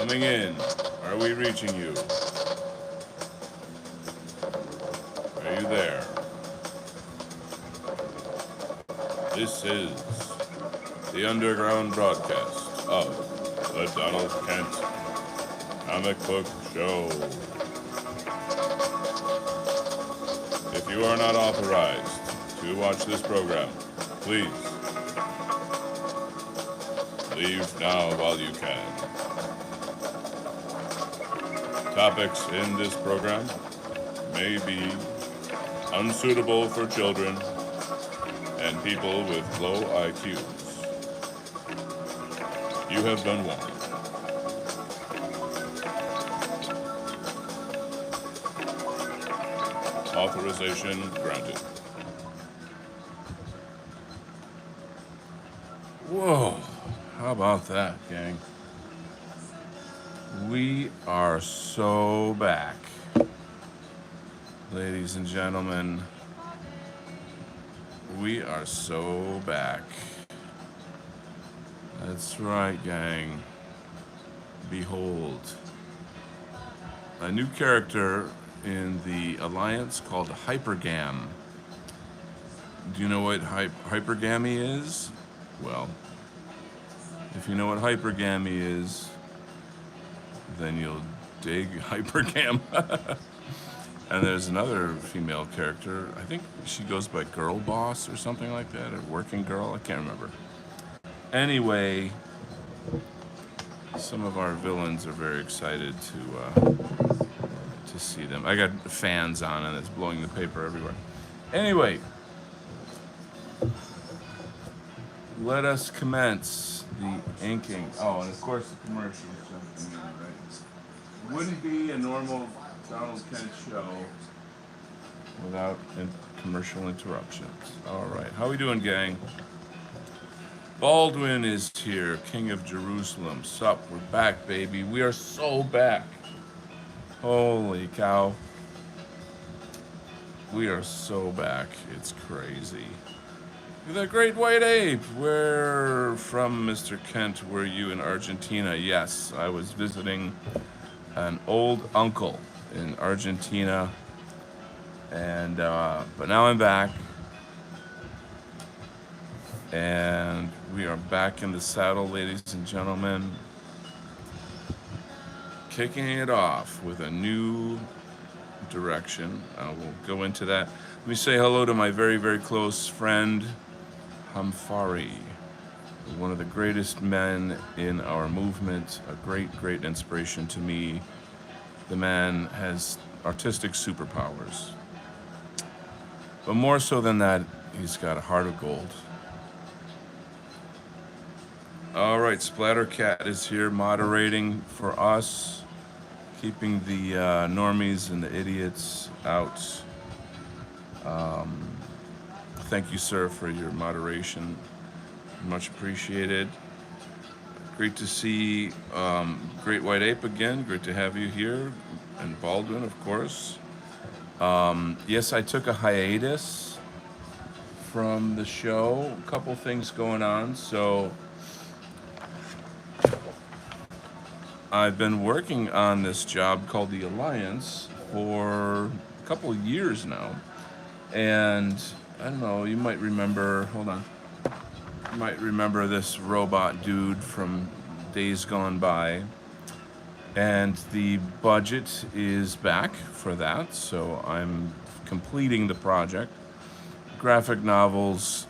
Coming in. Are we reaching you? Are you there? This is the underground broadcast of the Donald Kent Comic Book Show. If you are not authorized to watch this program, please leave now while you can. Topics in this program may be unsuitable for children and people with low IQs. You have been warned. Authorization granted. Whoa, how about that, gang? We are so back. Ladies and gentlemen, we are so back. That's right, gang. Behold, a new character in the Alliance called Hypergam. Do you know what hypergamy is? Well, if you know what hypergamy is, then you'll dig Hypergam. And there's another female character. I think she goes by Girl Boss or something like that, or Working Girl. I can't remember. Anyway, some of our villains are very excited to see them. I got fans on, and it's blowing the paper everywhere. Anyway, let us commence the inking. Oh, and of course the commercials jumping in, right? Wouldn't be a normal Donald Kent show without commercial interruptions. All right, how we doing, gang? Baldwin is here, King of Jerusalem. Sup, we're back, baby. We are so back. Holy cow. We are so back. It's crazy. The Great White Ape. Where from, Mr. Kent, were you in Argentina? Yes, I was visiting an old uncle in Argentina, and but now I'm back, and we are back in the saddle, ladies and gentlemen, kicking it off with a new direction. We'll go into that. Let me say hello to my very, very close friend, Hamfari, one of the greatest men in our movement, a great, great inspiration to me. The man has artistic superpowers. But more so than that, he's got a heart of gold. All right, Splattercat is here moderating for us, keeping the normies and the idiots out. Thank you, sir, for your moderation. Much appreciated. Great to see Great White Ape again. Great to have you here. And Baldwin, of course. Yes, I took a hiatus from the show. A couple things going on. So I've been working on this job called the Alliance for a couple of years now. And I don't know, you might remember, hold on. You might remember this robot dude from days gone by. And the budget is back for that, so I'm completing the project. Graphic novels,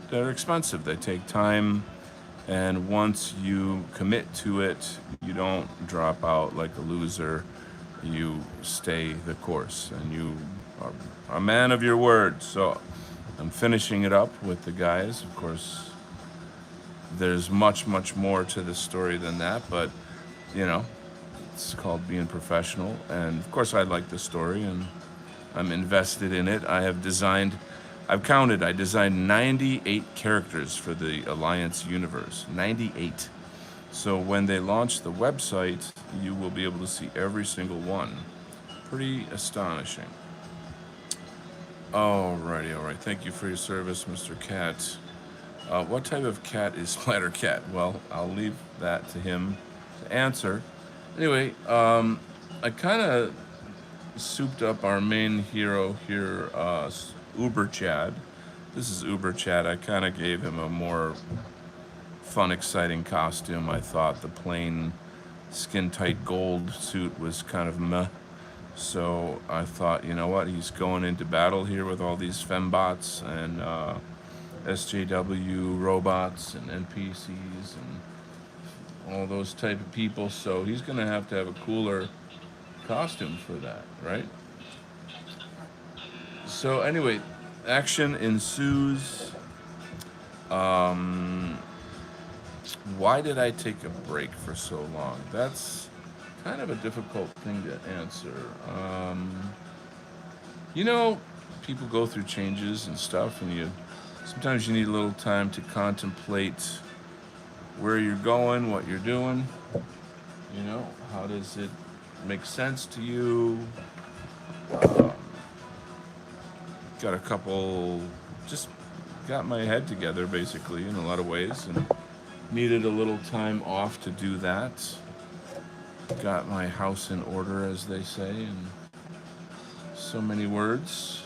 they're expensive. They take time, and once you commit to it, you don't drop out like a loser. You stay the course, and you are a man of your word. So I'm finishing it up with the guys. Of course, there's much, much more to the story than that, but you know, it's called being professional. And of course, I like the story, and I'm invested in it. I designed 98 characters for the Alliance universe. 98. So when they launch the website, you will be able to see every single one. Pretty astonishing. Alrighty, alright. Thank you for your service, Mr. Cat. What type of cat is Splattercat? Well, I'll leave that to him. to answer. Anyway, I kind of souped up our main hero here, Uber Chad. This is Uber Chad. I kind of gave him a more fun, exciting costume. I thought the plain skin tight gold suit was kind of meh. So I thought, you know what? He's going into battle here with all these fembots and SJW robots and NPCs and all those type of people. So he's going to have a cooler costume for that, right? So anyway, action ensues. Um, why did I take a break for so long? That's kind of a difficult thing to answer. You know, people go through changes and stuff, and you sometimes you need a little time to contemplate where you're going, what you're doing. You know, how does it make sense to you? Um, got a couple, just got my head together basically in a lot of ways, and needed a little time off to do that. Got my house in order, as they say, in so many words.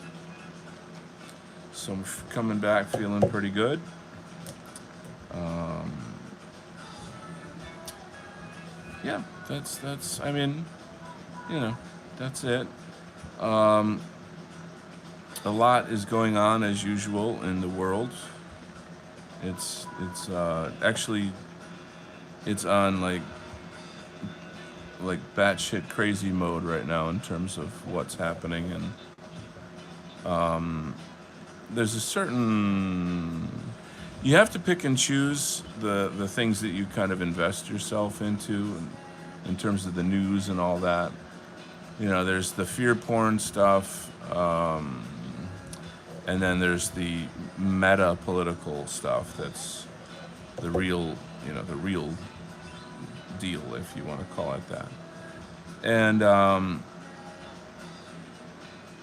So I'm coming back feeling pretty good. Um, yeah, that's. I mean, you know, that's it. Um, a lot is going on as usual in the world. It's actually it's on like batshit crazy mode right now in terms of what's happening, and there's a certain you have to pick and choose the things that you kind of invest yourself into, in terms of the news and all that. You know, there's the fear porn stuff, and then there's the meta political stuff that's the real, the real deal, if you want to call it that. And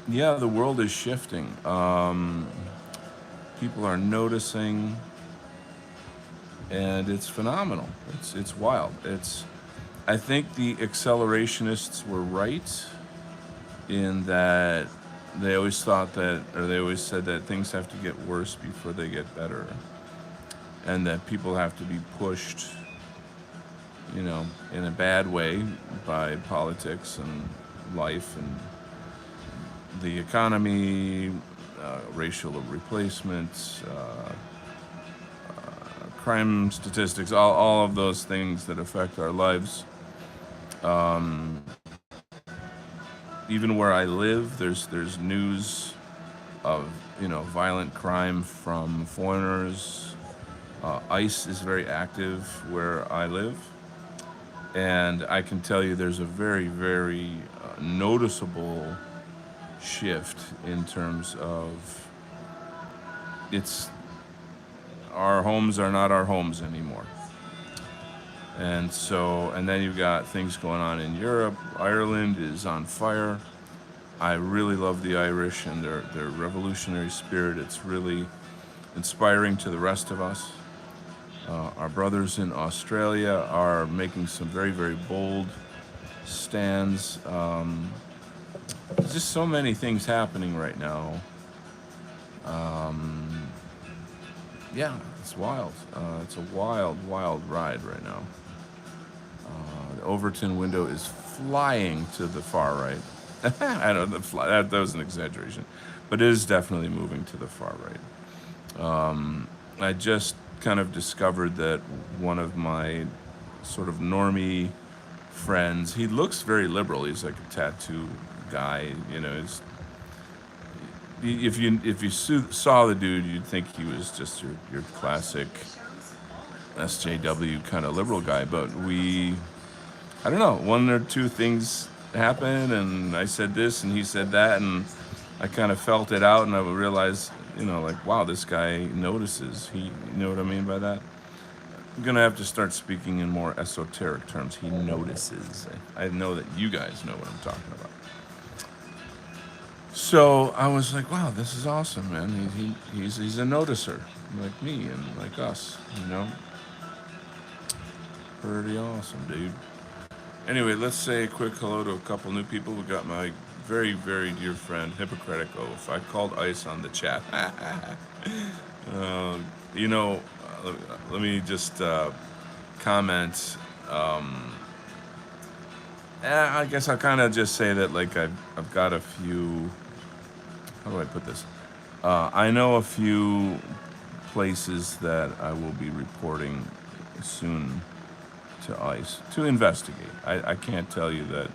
yeah, the world is shifting. People are noticing, and it's phenomenal. It's wild. I think the accelerationists were right in that they always thought that, or they always said that things have to get worse before they get better, and that people have to be pushed, in a bad way by politics and life and the economy, racial replacement, crime statistics, all of those things that affect our lives. Um, Even where I live, there's news of violent crime from foreigners. ICE is very active where I live, and I can tell you there's a very very noticeable shift in terms of it's our homes are not our homes anymore. And then you've got things going on in Europe. Ireland is on fire. I really love the Irish and their revolutionary spirit. It's really inspiring to the rest of us. Our brothers in Australia are making some very, very bold stands. There's just so many things happening right now. Um, yeah, it's wild. It's a wild, wild ride right now. The Overton window is flying to the far right. I don't know, that was an exaggeration, but it is definitely moving to the far right. I just kind of discovered that one of my sort of normie friends, he looks very liberal. He's like a tattoo guy, if you saw the dude, you'd think he was just your classic SJW kind of liberal guy. But I don't know, one or two things happened, and I said this, and he said that, and I kind of felt it out, and I would realize, like, wow, this guy notices. You know what I mean by that? I'm gonna have to start speaking in more esoteric terms. He notices. I know that you guys know what I'm talking about. So I was like, wow, this is awesome, man. He's a noticer, like me and like us. Pretty awesome, dude. Anyway, let's say a quick hello to a couple new people. We got my very, very dear friend, Hippocratic Oath. I called Ice on the chat. uh, you know, let me just comment. I guess I'll kind of just say that, like, I've got a few. How do I put this? I know a few places that I will be reporting soon to ICE to investigate. I can't tell you that,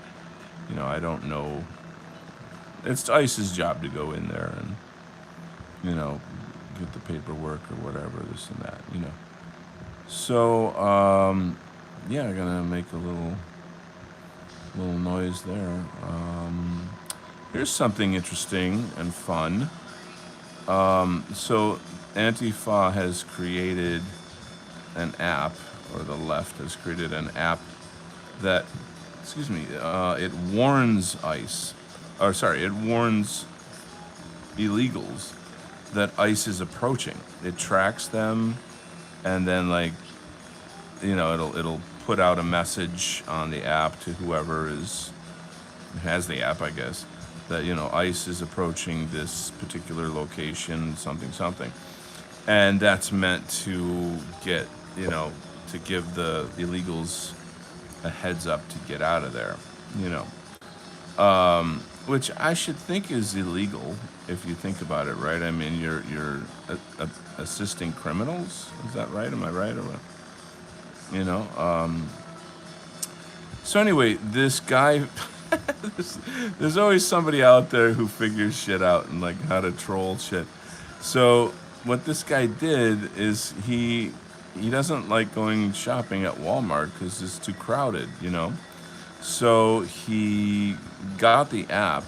I don't know. It's ICE's job to go in there and, get the paperwork or whatever, this and that. So, yeah, I'm gonna make a little noise there. Here's something interesting and fun. So Antifa has created an app, or the left has created an app that, it warns ICE, or sorry, it warns illegals that ICE is approaching. It tracks them, and then, like, it'll put out a message on the app to whoever has the app, I guess, that, ICE is approaching this particular location, something, and that's meant to get, to give the illegals a heads up to get out of there, which I should think is illegal if you think about it, right? I mean, you're assisting criminals. Is that right? Am I right, or what? So anyway, this guy, there's always somebody out there who figures shit out and, like, how to troll shit. So what this guy did is he doesn't like going shopping at Walmart because it's too crowded, So he got the app,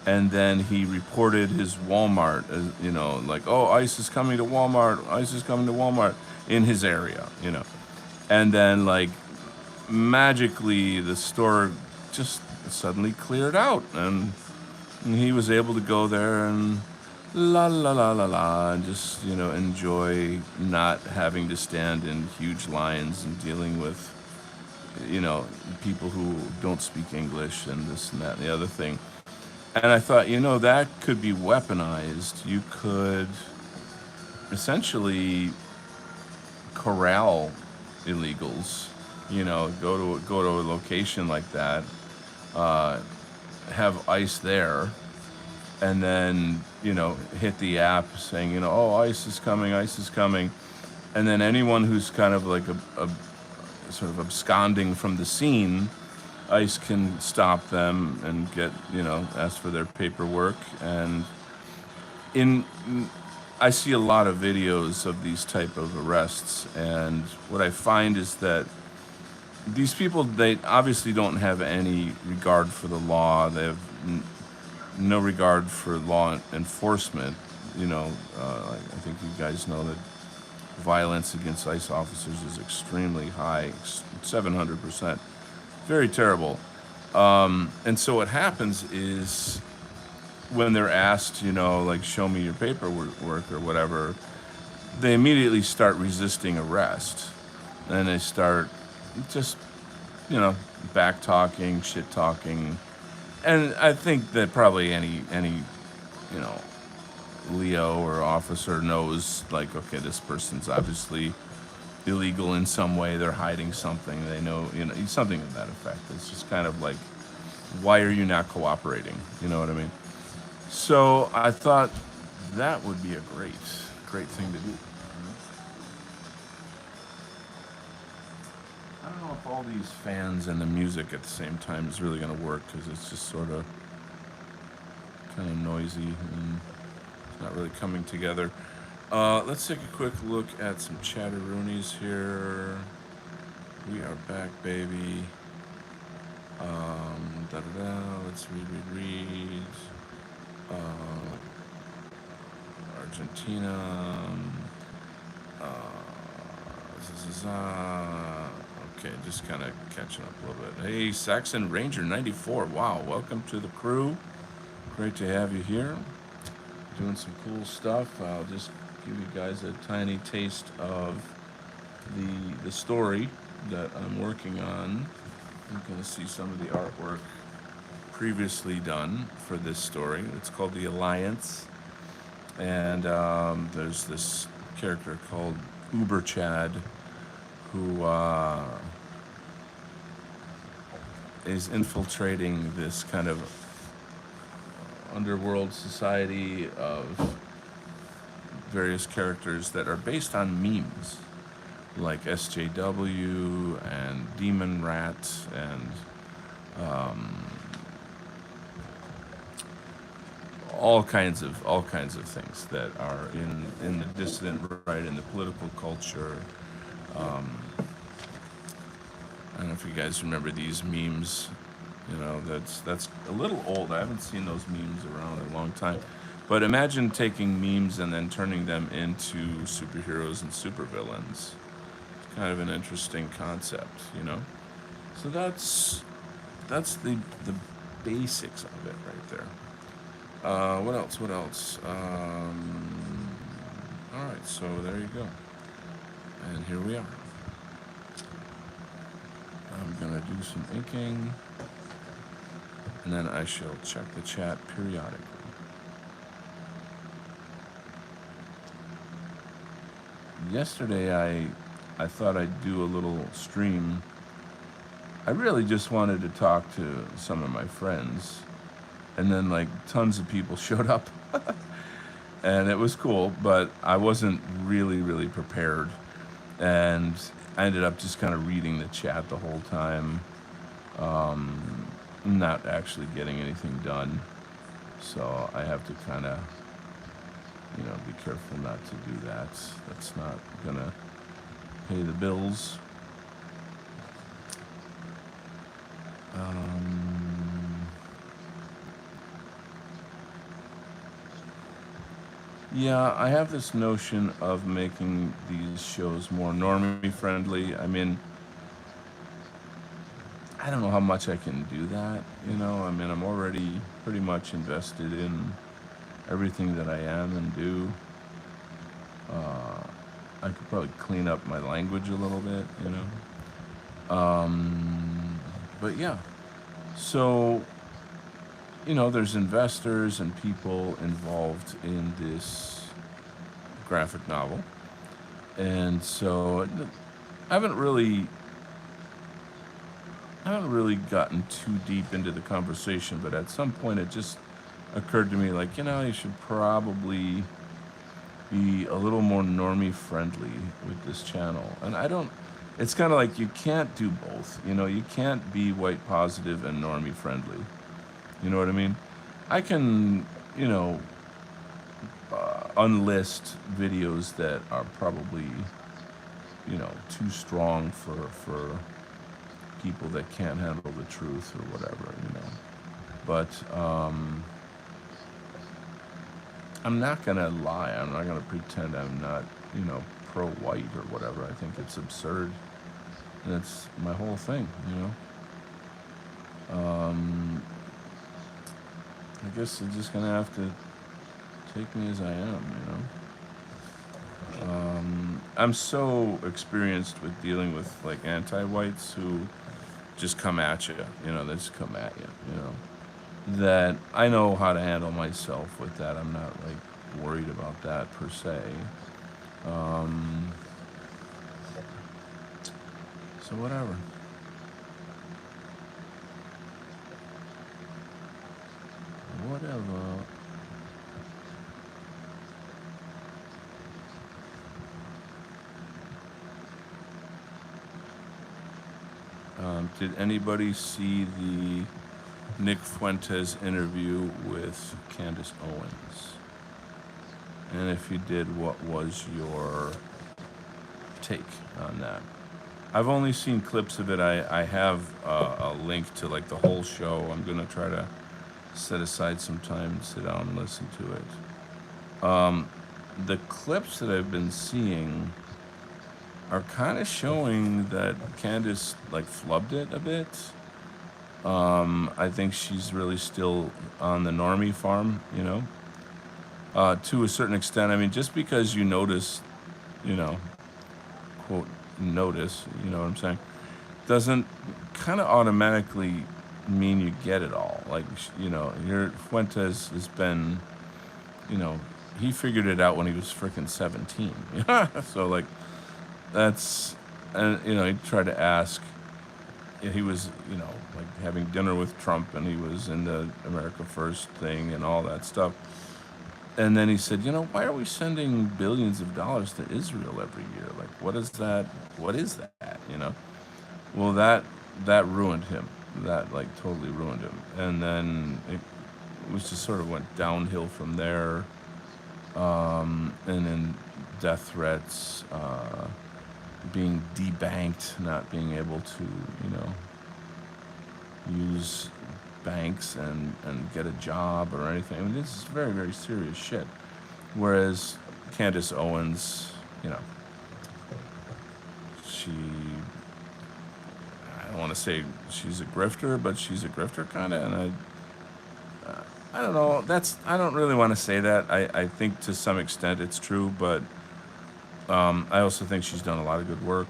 and then he reported his Walmart, as, like, oh, ICE is coming to Walmart, ICE is coming to Walmart in his area, And then, like, magically the store just suddenly cleared out, and he was able to go there and la la la la la, and just, enjoy not having to stand in huge lines and dealing with, people who don't speak English and this and that and the other thing. And I thought, that could be weaponized. You could essentially corral illegals, go to a location like that, have ICE there, and then, hit the app saying, oh, ICE is coming, and then anyone who's kind of like a sort of absconding from the scene, ICE can stop them and get, ask for their paperwork. And I see a lot of videos of these type of arrests, and what I find is that these people, they obviously don't have any regard for the law. They have no regard for law enforcement. I think you guys know that violence against ICE officers is extremely high, 700%. Very terrible. And so what happens is, when they're asked, like, show me your paperwork or whatever, they immediately start resisting arrest. And they start just, back talking, shit talking. And I think that probably any Leo or officer knows, like, okay, this person's obviously illegal in some way. They're hiding something. They know, something of that effect. It's just kind of like, why are you not cooperating? You know what I mean? So I thought that would be a great thing to do. I don't know if all these fans and the music at the same time is really going to work, because it's just sort of kind of noisy and it's not really coming together. Let's take a quick look at some chatteroonies here. We are back, baby. Let's read. Argentina. Okay, just kind of catching up a little bit. Hey, Saxon Ranger 94. Wow, welcome to the crew. Great to have you here. Doing some cool stuff. I'll just give you guys a tiny taste of the story. that I'm working on. You're going to see some of the artwork previously done for this story. It's called The Alliance. And there's this character called Uber Chad who is infiltrating this kind of underworld society of various characters that are based on memes, like SJW and Demon Rat and all kinds of things that are in the dissident right, in the political culture. I don't know if you guys remember these memes. That's a little old. I haven't seen those memes around in a long time. But imagine taking memes and then turning them into superheroes and supervillains. It's kind of an interesting concept. So that's the basics of it right there. What else? What else? All right, so there you go. And here we are. I'm going to do some inking, and then I shall check the chat periodically. Yesterday, I thought I'd do a little stream. I really just wanted to talk to some of my friends, and then like tons of people showed up. And it was cool, but I wasn't really prepared, and I ended up just kind of reading the chat the whole time, not actually getting anything done. So I have to kind of, be careful not to do that. That's not gonna pay the bills. Yeah, I have this notion of making these shows more normie friendly. I mean, I don't know how much I can do that. I'm already pretty much invested in everything that I am and do. I could probably clean up my language a little bit. But yeah, so there's investors and people involved in this graphic novel. And so I haven't really gotten too deep into the conversation, but at some point it just occurred to me, like, you should probably be a little more normie friendly with this channel. And it's kind of like you can't do both. You can't be white positive and normie friendly. You know what I mean? I can, unlist videos that are probably, too strong for people that can't handle the truth or whatever. But I'm not gonna lie. I'm not gonna pretend I'm not, pro-white or whatever. I think it's absurd. And that's my whole thing. I guess you're just gonna have to take me as I am. I'm so experienced with dealing with like anti-whites who just come at you. They just come at you. That I know how to handle myself with that. I'm not like worried about that per se. So whatever. Whatever. Did anybody see the Nick Fuentes interview with Candace Owens? And if you did, what was your take on that? I've only seen clips of it. I have a link to like the whole show. I'm gonna try to set aside some time and sit down and listen to it. The clips that I've been seeing are kind of showing that Candace like flubbed it a bit. I think she's really still on the normie farm, to a certain extent. I mean, just because you notice, quote, notice, you know what I'm saying? doesn't kind of automatically mean you get it all. Like, your Fuentes has been, you know, he figured it out when he was freaking 17. So, like, that's, and, he tried to ask, he was, like having dinner with Trump and he was in the America First thing and all that stuff. And then he said, why are we sending billions of dollars to Israel every year? Like, what is that? What is that? Well, that ruined him. That like totally ruined him. And then it was just sort of went downhill from there. And then death threats, being debanked, not being able to, use banks and get a job or anything. I mean, this is very, very serious shit. Whereas Candace Owens, she, I don't want to say she's a grifter, but she's a grifter kind of, and I don't know. I don't really want to say that. I think to some extent it's true, but I also think she's done a lot of good work.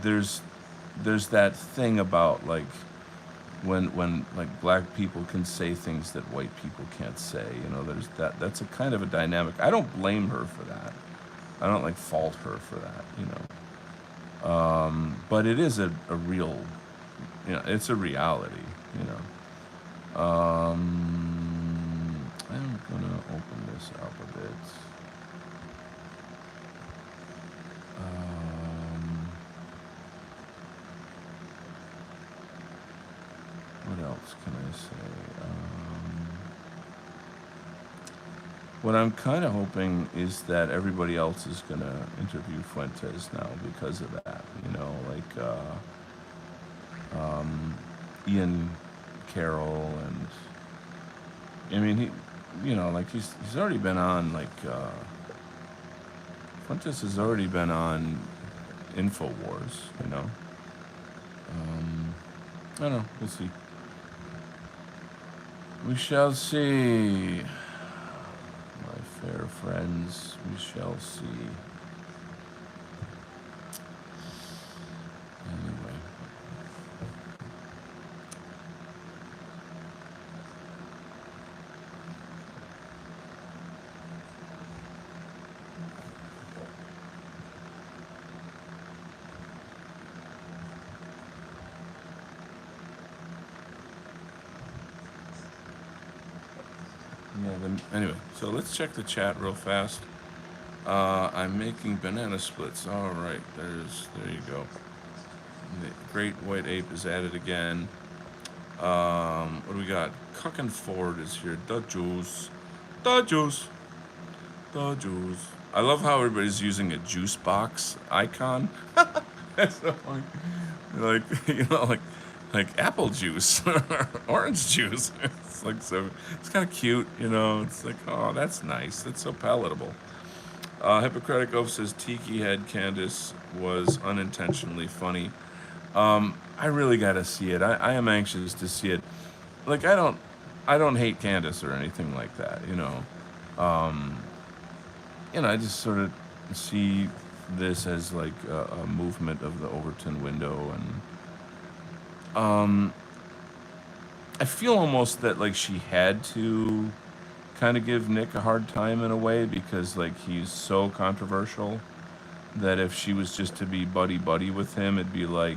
There's that thing about like when like black people can say things that white people can't say. There's that's a kind of a dynamic. I don't blame her for that. I don't like fault her for that. But it is a real, it's a reality. I'm gonna open this up a bit. What else can I say? What I'm kind of hoping is that everybody else is going to interview Fuentes now because of that. Like Ian Carroll, and I mean like he's already been on like Fuentes has already been on InfoWars. I don't know. We'll see. We shall see, my fair friends. We shall see. Anyway. Anyway, so let's check the chat real fast. I'm making banana splits. All right, there you go. The Great White Ape is at it again. What do we got? Cuckin' Ford is here. The juice. I love how everybody's using a juice box icon. That's so funny. Like apple juice, orange juice. It's like so. It's kind of cute, It's like, oh, that's nice. That's so palatable. Hippocratic Oath says Tiki Head Candace was unintentionally funny. I really got to see it. I am anxious to see it. Like I don't hate Candace or anything like that. I just sort of see this as like a movement of the Overton window, and I feel almost that like she had to kind of give Nick a hard time in a way because like he's so controversial that if she was just to be buddy with him, it'd be like,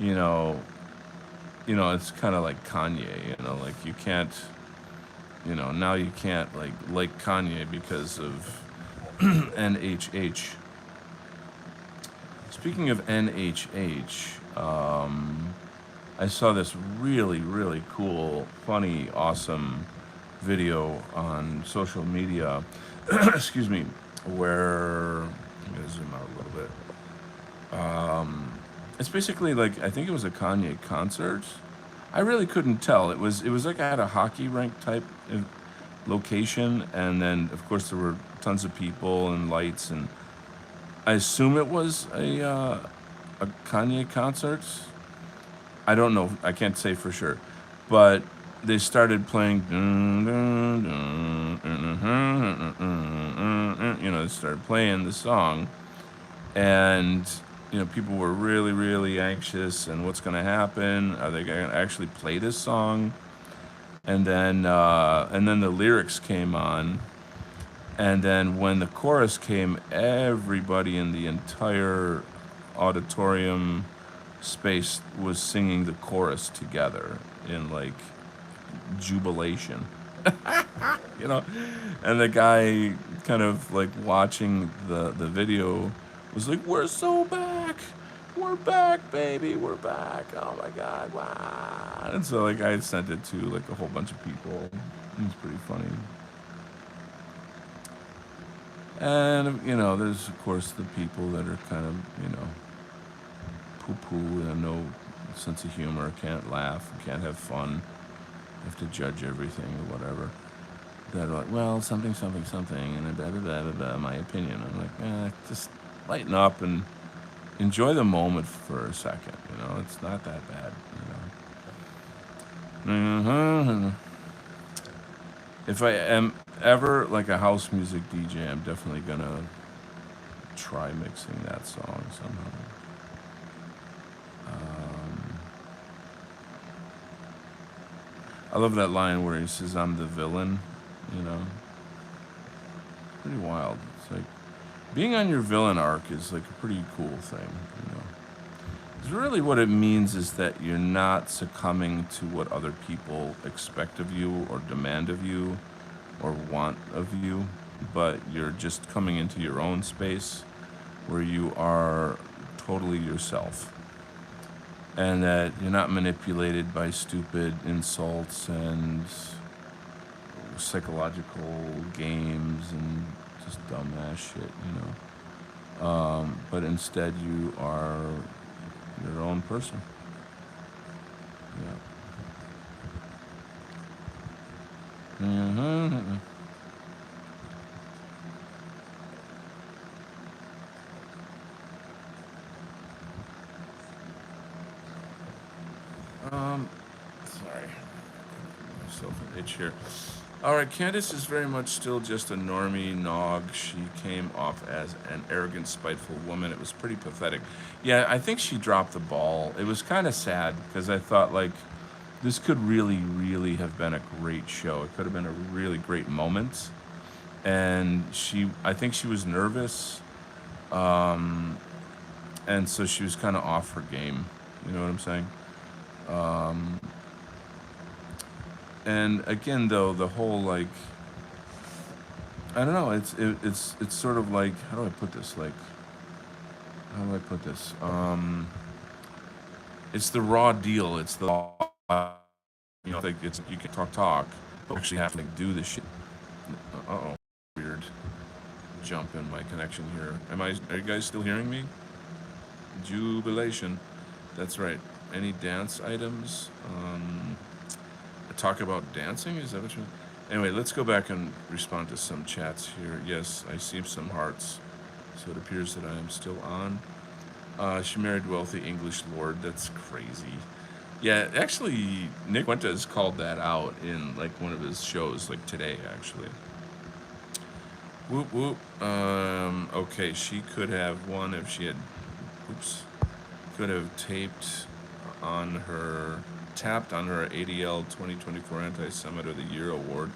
it's kind of like Kanye, like you can't, now you can't like Kanye because of NHH. Speaking of NHH, I saw this really, really cool, funny, awesome video on social media, excuse me, where, I'm going to zoom out a little bit. It's basically like, I think it was a Kanye concert. I really couldn't tell. It was like at a hockey rink type of location, and then of course there were tons of people and lights, and I assume it was a Kanye concert. I don't know. I can't say for sure, but they started playing. They started playing the song, and people were really, really anxious and what's going to happen? Are they going to actually play this song? And then the lyrics came on, and then when the chorus came, everybody in the entire auditorium space was singing the chorus together in like jubilation, you know. And the guy kind of like watching the video was like, "We're so back, we're back, baby, we're back, oh my god, wow." And so like I sent it to like a whole bunch of people. It was pretty funny. And there's of course the people that are kind of poo poo and no sense of humor, can't laugh, can't have fun, have to judge everything or whatever. That are like, well, something, something, something, and blah, blah, blah, blah, blah, my opinion. I'm like, just lighten up and enjoy the moment for a second. It's not that bad. If I am ever like a house music DJ, I'm definitely gonna try mixing that song somehow. Um, I love that line where he says, "I'm the villain." You know, pretty wild. It's like being on your villain arc is like a pretty cool thing. You know, 'cause really what it means is that you're not succumbing to what other people expect of you or demand of you or want of you, but you're just coming into your own space where you are totally yourself and that you're not manipulated by stupid insults and psychological games and just dumbass shit. But instead you are your own person. Yeah. Sorry, myself an itch here. All right, Candace is very much still just a normie nog. She came off as an arrogant, spiteful woman. It was pretty pathetic. Yeah, I think she dropped the ball. It was kind of sad because I thought like this could really, really have been a great show. It could have been a really great moment. And I think she was nervous, um, and so she was kind of off her game. You know what I'm saying? Um, and again, though, the whole like I don't know. It's sort of like how do I put this? Like how do I put this? It's the raw deal. It's the like it's you can talk, but you actually have to like, do the shit. Oh, weird jump in my connection here. Are you guys still hearing me? Jubilation. That's right. Any dance items? Talk about dancing? Is that what you? Anyway, let's go back and respond to some chats here. Yes, I see some hearts. So it appears that I am still on. She married wealthy English lord. That's crazy. Yeah, actually, Nick Fuentes called that out in like one of his shows, like today, actually. Whoop whoop. Okay, she could have won if she had. Oops. Could have tapped on her ADL 2024 Anti-Semite of the Year award,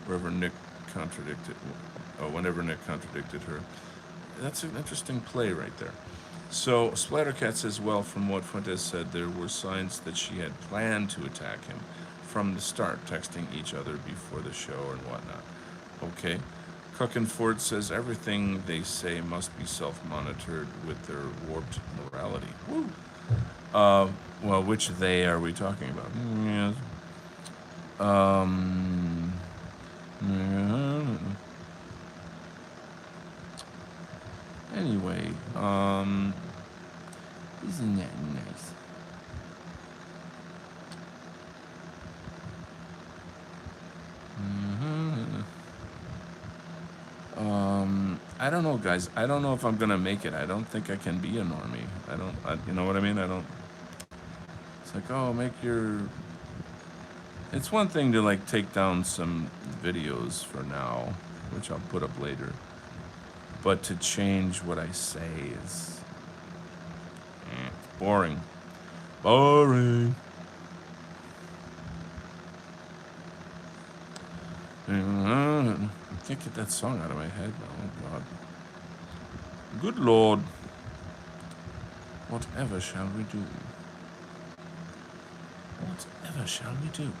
whenever Nick contradicted her. That's an interesting play right there. So Splattercat says, well, from what Fuentes said, there were signs that she had planned to attack him from the start, texting each other before the show and whatnot. Okay. Cook and Ford says everything they say must be self-monitored with their warped morality. Woo. Well, which they are we talking about? Yes. Anyway, isn't that nice? I don't know, guys. I don't know if I'm gonna make it. I don't think I can be a normie. You know what I mean? I don't. It's like, oh, It's one thing to like take down some videos for now, which I'll put up later. But to change what I say is Boring. Boring. I can't get that song out of my head now. Oh, God. Good Lord. Whatever shall we do? Whatever shall we do?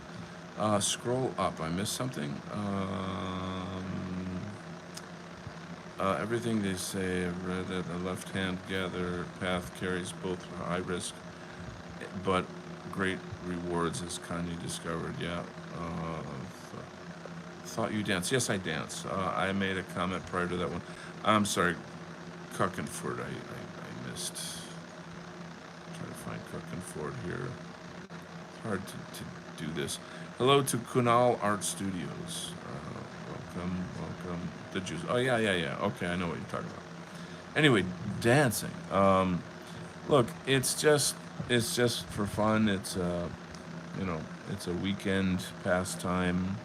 Scroll up. I missed something. Everything they say, I've read that the left-hand gather path carries both high risk but great rewards, as Kanye discovered. Yeah. Thought you danced. Yes, I dance. I made a comment prior to that one. I'm sorry, Kuckenford. I missed. Trying to find Kuckenford here. Hard to do this. Hello to Kunal Art Studios. Welcome. The Jews. Oh yeah. Okay, I know what you're talking about. Anyway, dancing. Look, it's just for fun. It's a weekend pastime.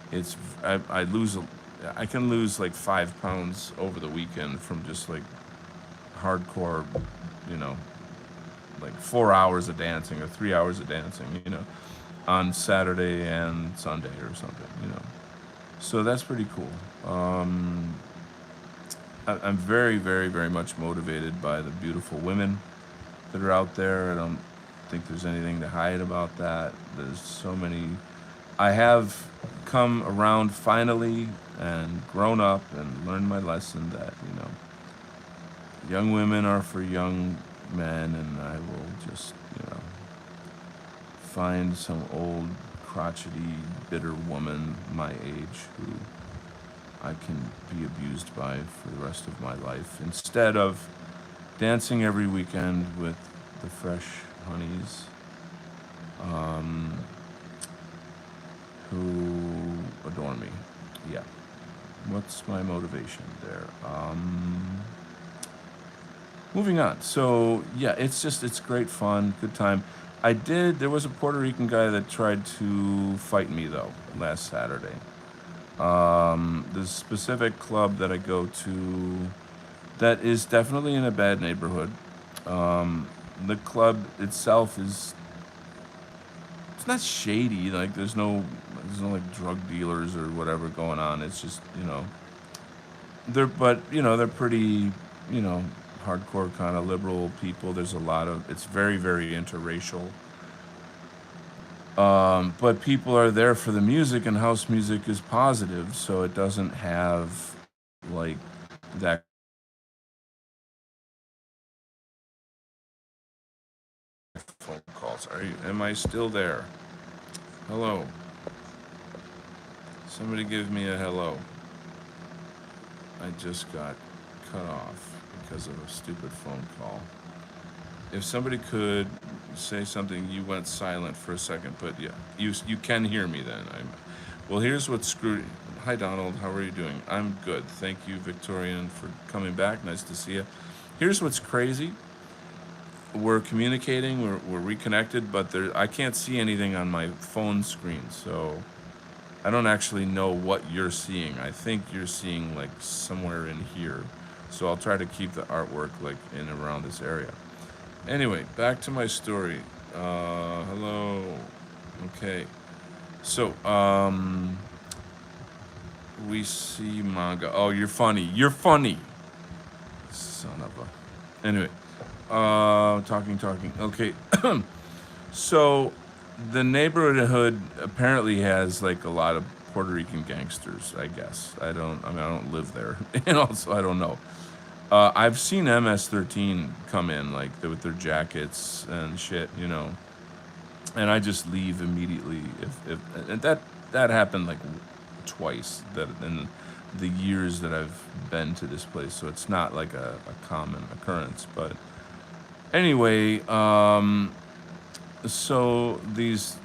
I can lose like 5 pounds over the weekend from just like hardcore, you know, like 4 hours of dancing or 3 hours of dancing, on Saturday and Sunday or something. So that's pretty cool. I'm very, very, very much motivated by the beautiful women that are out there. I don't think there's anything to hide about that. There's so many. I have come around finally and grown up and learned my lesson that, young women are for young men, and I will just, find some old, crotchety, bitter woman my age who I can be abused by for the rest of my life, instead of dancing every weekend with the fresh honeys who adore me. Yeah. What's my motivation there? Moving on. So, yeah, it's great fun, good time. There was a Puerto Rican guy that tried to fight me, though, last Saturday. The specific club that I go to that is definitely in a bad neighborhood. The club itself it's not shady. Like there's no like drug dealers or whatever going on. It's just they're pretty hardcore kind of liberal people. There's a lot of it's very very interracial. But people are there for the music, and house music is positive, so it doesn't have like that phone calls. Am I still there? Hello. Somebody give me a hello. I just got cut off because of a stupid phone call. If somebody could say something, you went silent for a second, but yeah, you can hear me then. Well, here's what's screwed. Hi, Donald. How are you doing? I'm good. Thank you, Victorian, for coming back. Nice to see you. Here's what's crazy. We're communicating, we're reconnected, but I can't see anything on my phone screen, so I don't actually know what you're seeing. I think you're seeing like somewhere in here, so I'll try to keep the artwork like in around this area. Anyway, back to my story. Hello. Okay. So, we see manga. Oh, you're funny. You're funny. Son of a. Anyway. Talking. Okay. So, the neighborhood apparently has like a lot of Puerto Rican gangsters, I guess. I don't live there. And also, I don't know. I've seen MS-13 come in like with their jackets and shit, and I just leave immediately. If and that happened like twice that in the years that I've been to this place, so it's not like a common occurrence. But anyway, so these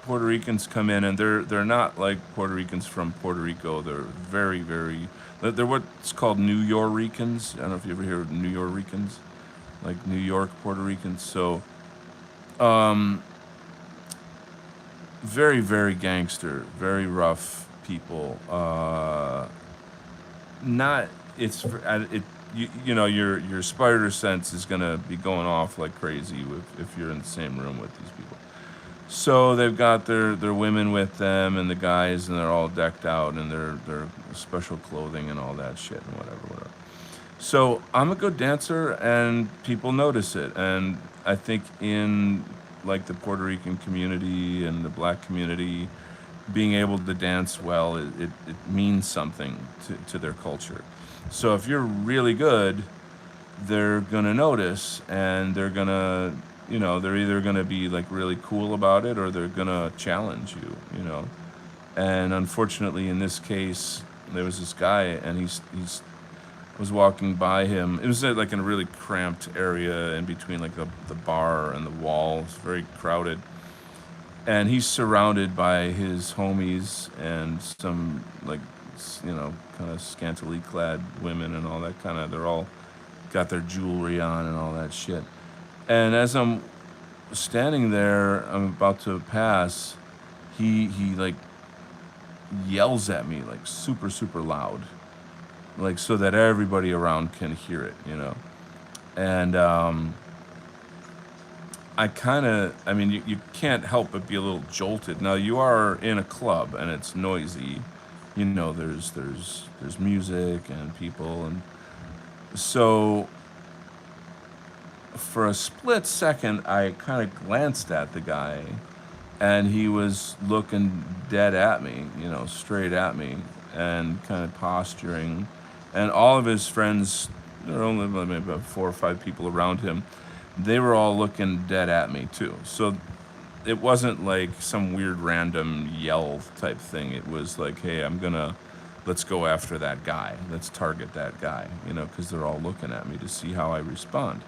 Puerto Ricans come in, and they're not like Puerto Ricans from Puerto Rico. They're very very. They're what's called New Yorkicans. I don't know if you ever hear of New Yorkicans, like New York Puerto Ricans. So, very very gangster, very rough people. Not it's it you know your spider sense is gonna be going off like crazy if you're in the same room with these people. So they've got their women with them and the guys, and they're all decked out in their special clothing and all that shit and whatever. So I'm a good dancer, and people notice it. And I think in like the Puerto Rican community and the black community, being able to dance well, it means something to their culture. So if you're really good, they're gonna notice, and they're gonna, they're either gonna be like really cool about it, or they're gonna challenge you, And unfortunately, in this case, there was this guy, and he's was walking by him. It was like in a really cramped area in between like the bar and the wall. It's very crowded. And he's surrounded by his homies and some like, kind of scantily clad women and all that kind of, they're all got their jewelry on and all that shit. And as I'm standing there, I'm about to pass, he like yells at me like super, super loud, like so that everybody around can hear it, And I mean, you can't help but be a little jolted. Now you are in a club and it's noisy, there's music and people, and so for a split second I kind of glanced at the guy, and he was looking dead at me, straight at me, and kind of posturing. And all of his friends, there were only maybe about 4 or 5 people around him, they were all looking dead at me too. So it wasn't like some weird random yell type thing. It was like, hey, let's go after that guy. Let's target that guy, because they're all looking at me to see how I respond.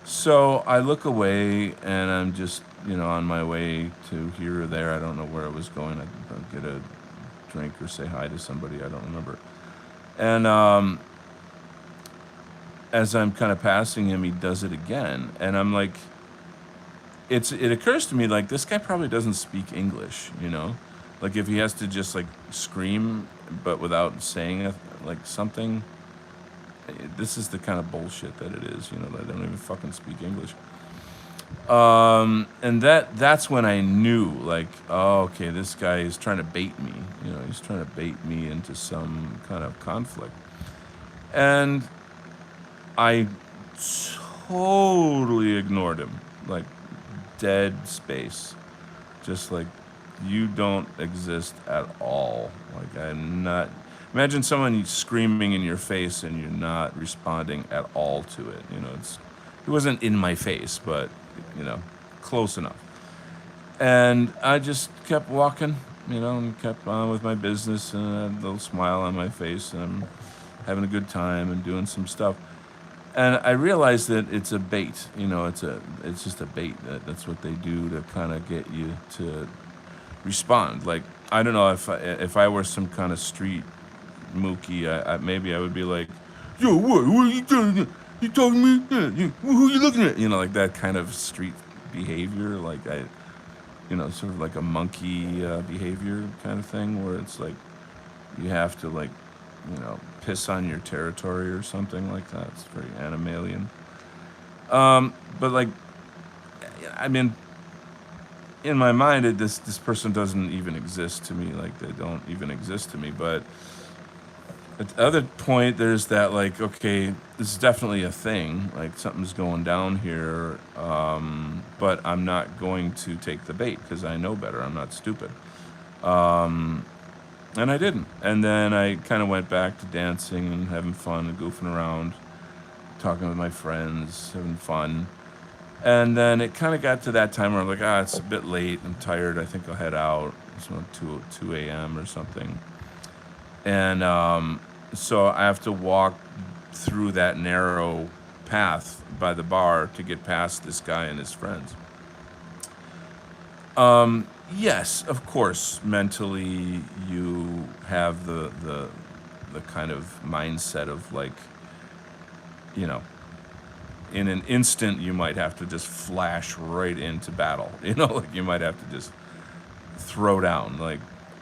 So I look away, and I'm just, on my way to here or there. I don't know where I was going. I'd get a drink or say hi to somebody. I don't remember. And as I'm kind of passing him, he does it again. And I'm like, it occurs to me, like, this guy probably doesn't speak English, Like, if he has to just, like, scream, but without saying, like, something, this is the kind of bullshit that it is, that I don't even fucking speak English. And that's when I knew, like, oh, okay, this guy is trying to bait me, he's trying to bait me into some kind of conflict. And I totally ignored him, like dead space, just like, you don't exist at all. Like, I'm not. Imagine someone screaming in your face and you're not responding at all to it. It wasn't in my face, but close enough. And I just kept walking, and kept on with my business, and a little smile on my face, and I'm having a good time and doing some stuff. And I realized that it's a bait, it's just a bait. That's what they do to kind of get you to respond. Like, I don't know, if I were some kind of street mookie, maybe I would be like, yo, what are you doing? You talking to me? Yeah, who are you looking at? Like that kind of street behavior, like sort of like a monkey behavior kind of thing, where it's like you have to, like, piss on your territory or something like that. It's very animalian. But like, I mean, in my mind, this person doesn't even exist to me. Like, they don't even exist to me. But at the other point, there's that, like, okay, this is definitely a thing. Like, something's going down here. But I'm not going to take the bait because I know better. I'm not stupid. And I didn't. And then I kind of went back to dancing and having fun and goofing around, talking with my friends, having fun. And then it kind of got to that time where I'm like, it's a bit late. I'm tired. I think I'll head out. It's around 2 a.m. or something. And so I have to walk through that narrow path by the bar to get past this guy and his friends. Yes, of course, mentally you have the kind of mindset of, like, in an instant you might have to just flash right into battle. Like, you might have to just throw down, like,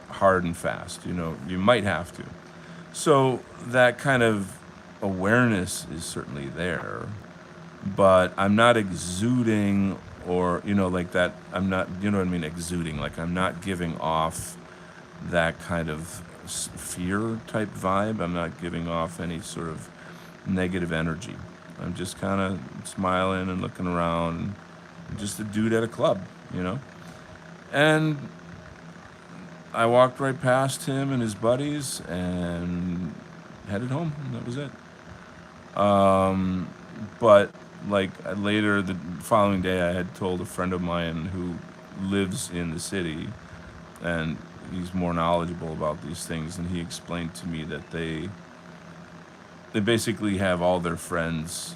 hard and fast. You might have to. So that kind of awareness is certainly there, but I'm not exuding, or like that. I'm not, what I mean, exuding, like I'm not giving off that kind of fear type vibe. I'm not giving off any sort of negative energy. I'm just kind of smiling and looking around, just a dude at a club, you know? And I walked right past him and his buddies and headed home. And that was it. But like later the following day, I had told a friend of mine who lives in the city, and he's more knowledgeable about these things, and he explained to me that they basically have all their friends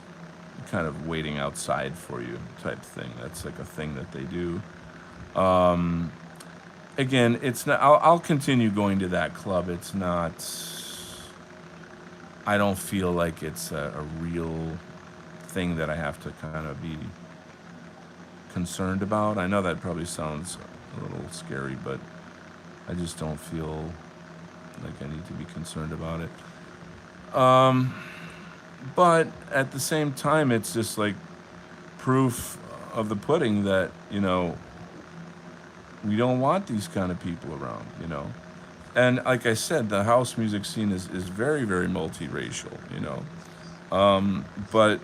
kind of waiting outside for you type thing. That's like a thing that they do. Again, it's not. I'll continue going to that club. It's not. I don't feel like it's a real thing that I have to kind of be concerned about. I know that probably sounds a little scary, but I just don't feel like I need to be concerned about it. But at the same time, it's just like proof of the pudding that, we don't want these kind of people around. And like I said, the house music scene is very, very multiracial. But,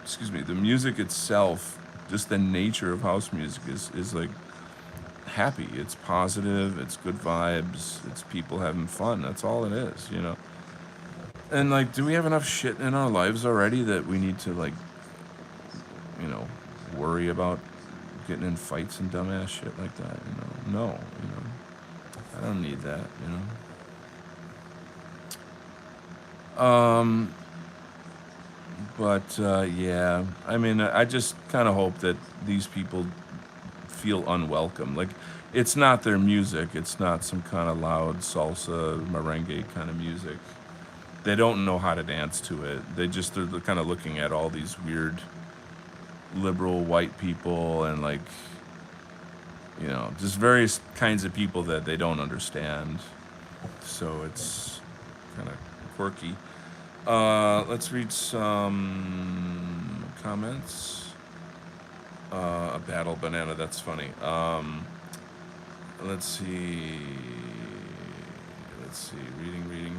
excuse me, the music itself, just the nature of house music is like happy. It's positive, it's good vibes, it's people having fun. That's all it is. And like, do we have enough shit in our lives already that we need to like, you know, worry about getting in fights and dumbass shit like that? No, I don't need that. But yeah, I mean, I just kind of hope that these people feel unwelcome. Like, it's not their music. It's not some kind of loud salsa, merengue kind of music. They don't know how to dance to it. They're kind of looking at all these weird liberal white people and like, just various kinds of people that they don't understand. So it's kind of quirky. Let's read some comments. A battle banana. That's funny. Let's see.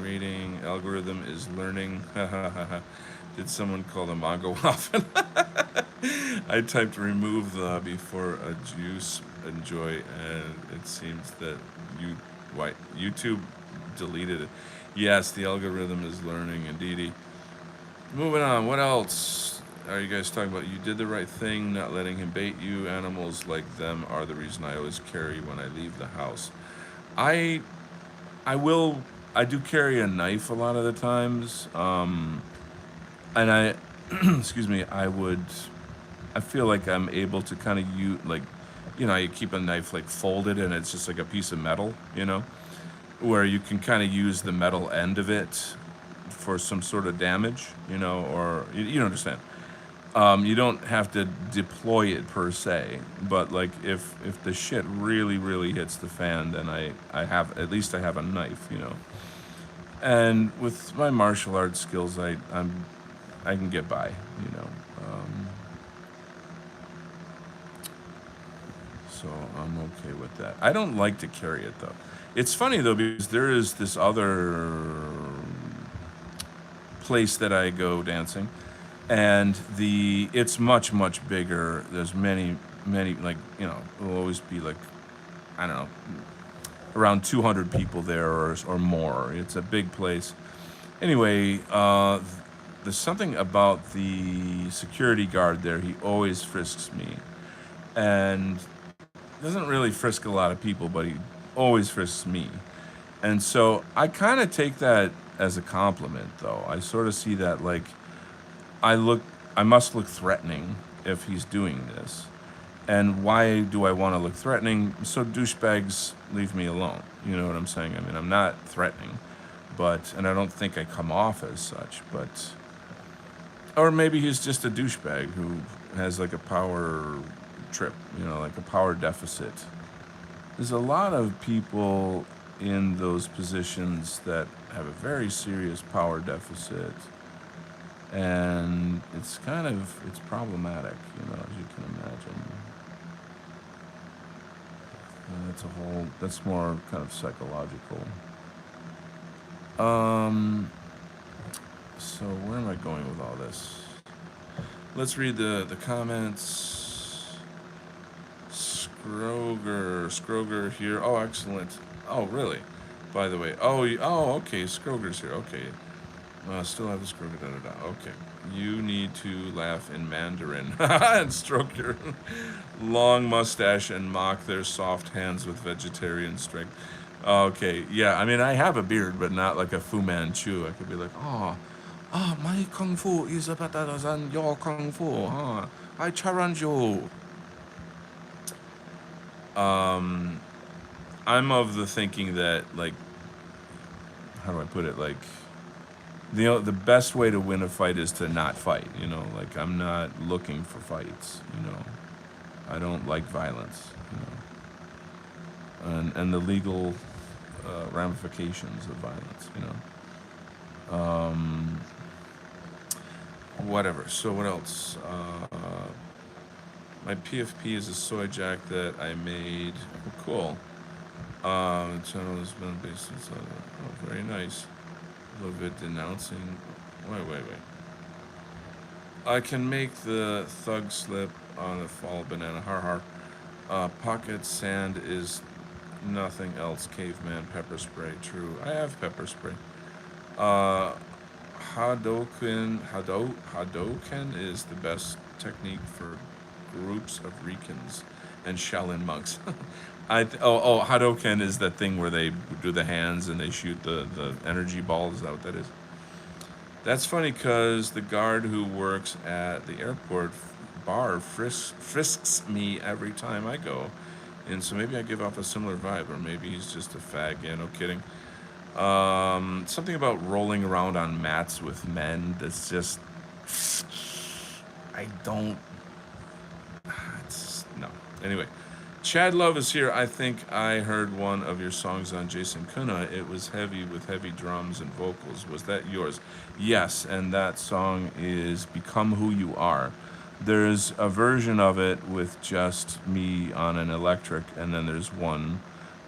Reading. Algorithm is learning. Did someone call the Mongo waffle? I typed remove the before a juice enjoy, and it seems that YouTube deleted it. Yes, the algorithm is learning, indeedy. Moving on. What else are you guys talking about? You did the right thing, not letting him bait you. Animals like them are the reason I always carry when I leave the house. I I will. I do carry a knife a lot of the times, and I, excuse me. I would. I feel like I'm able to kind of use like, you keep a knife like folded, and it's just like a piece of metal, where you can kind of use the metal end of it for some sort of damage, or you understand. You don't have to deploy it per se, but like if the shit really really hits the fan, then I have at least I have a knife. And with my martial arts skills, I can get by. Um, so I'm okay with that. I don't like to carry it though. It's funny though because there is this other place that I go dancing, and it's much bigger. There's many like it'll always be like, I don't know, around 200 people there or more. It's a big place. Anyway, there's something about the security guard there. He always frisks me, and doesn't really frisk a lot of people, but he always frisks me. And so I kind of take that as a compliment, though. I sort of see that like I look, I must look threatening if he's doing this. And why do I want to look threatening? So douchebags leave me alone. You know what I'm saying? I mean, I'm not threatening, and I don't think I come off as such, or maybe he's just a douchebag who has like a power trip, like a power deficit. There's a lot of people in those positions that have a very serious power deficit, and it's problematic, as you can imagine. That's more kind of psychological. Um, so where am I going with all this? Let's read the comments. Scroger here. Oh, excellent. Oh, really? By the way. Okay. Scroger's here. Okay. Still have the Scroger. Da da da. Okay. You need to laugh in Mandarin and stroke your long mustache and mock their soft hands with vegetarian strength. Okay. Yeah. I mean, I have a beard, but not like a Fu Manchu. I could be like, my kung fu is better than your kung fu. I challenge you. Um, I'm of the thinking that, like, how do I put it? Like, the best way to win a fight is to not fight. Like, I'm not looking for fights. I don't like violence. And the legal ramifications of violence. Whatever. So what else? My PFP is a soy jack that I made. Oh, cool. The channel has been based on. Oh, very nice. A little bit denouncing. Wait. I can make the thug slip on a fall banana. Har har. Pocket sand is nothing else. Caveman pepper spray. True. I have pepper spray. Hadoken is the best technique for groups of Rikins and Shaolin monks. Hadoken is that thing where they do the hands and they shoot the energy ball. Is that what that is? That's funny because the guard who works at the airport bar frisks me every time I go. And so maybe I give off a similar vibe, or maybe he's just a fag. Yeah, no kidding. Something about rolling around on mats with men that's just, I don't, no. Anyway, Chad Love is here. I think I heard one of your songs on Jason Kuna. It was heavy with heavy drums and vocals. Was that yours? Yes, and that song is Become Who You Are. There's a version of it with just me on an electric, and then there's one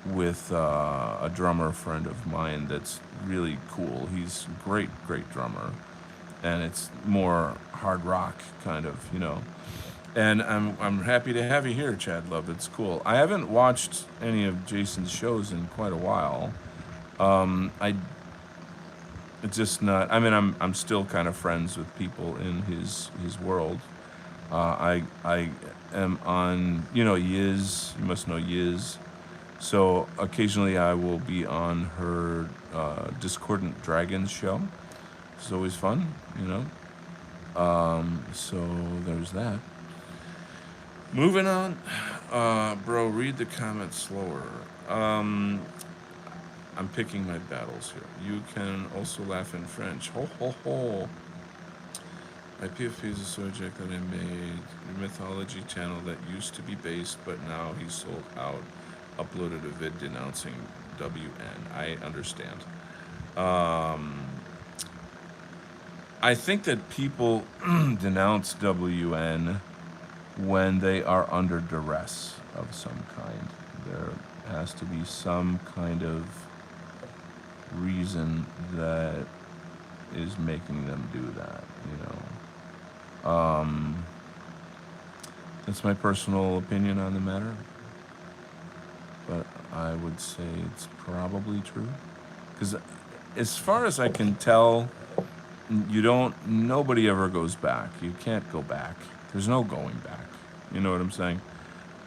with a drummer friend of mine that's really cool. He's a great drummer, and it's more hard rock kind of, And I'm happy to have you here, Chad Love. It's cool. I haven't watched any of Jason's shows in quite a while. It's just not. I mean, I'm still kind of friends with people in his world. I am on, Yiz. You must know Yiz. So occasionally I will be on her Discordant Dragons show. It's always fun, So there's that. Moving on. Bro, read the comments slower. I'm picking my battles here. You can also laugh in French. Ho, ho, ho. My PFP is a subject that I made. A mythology channel that used to be based, but now he's sold out. Uploaded a vid denouncing WN. I understand. I think that people denounce WN when they are under duress of some kind. There has to be some kind of reason that is making them do that, That's my personal opinion on the matter. But I would say it's probably true. Because as far as I can tell, nobody ever goes back. You can't go back. There's no going back. You know what I'm saying?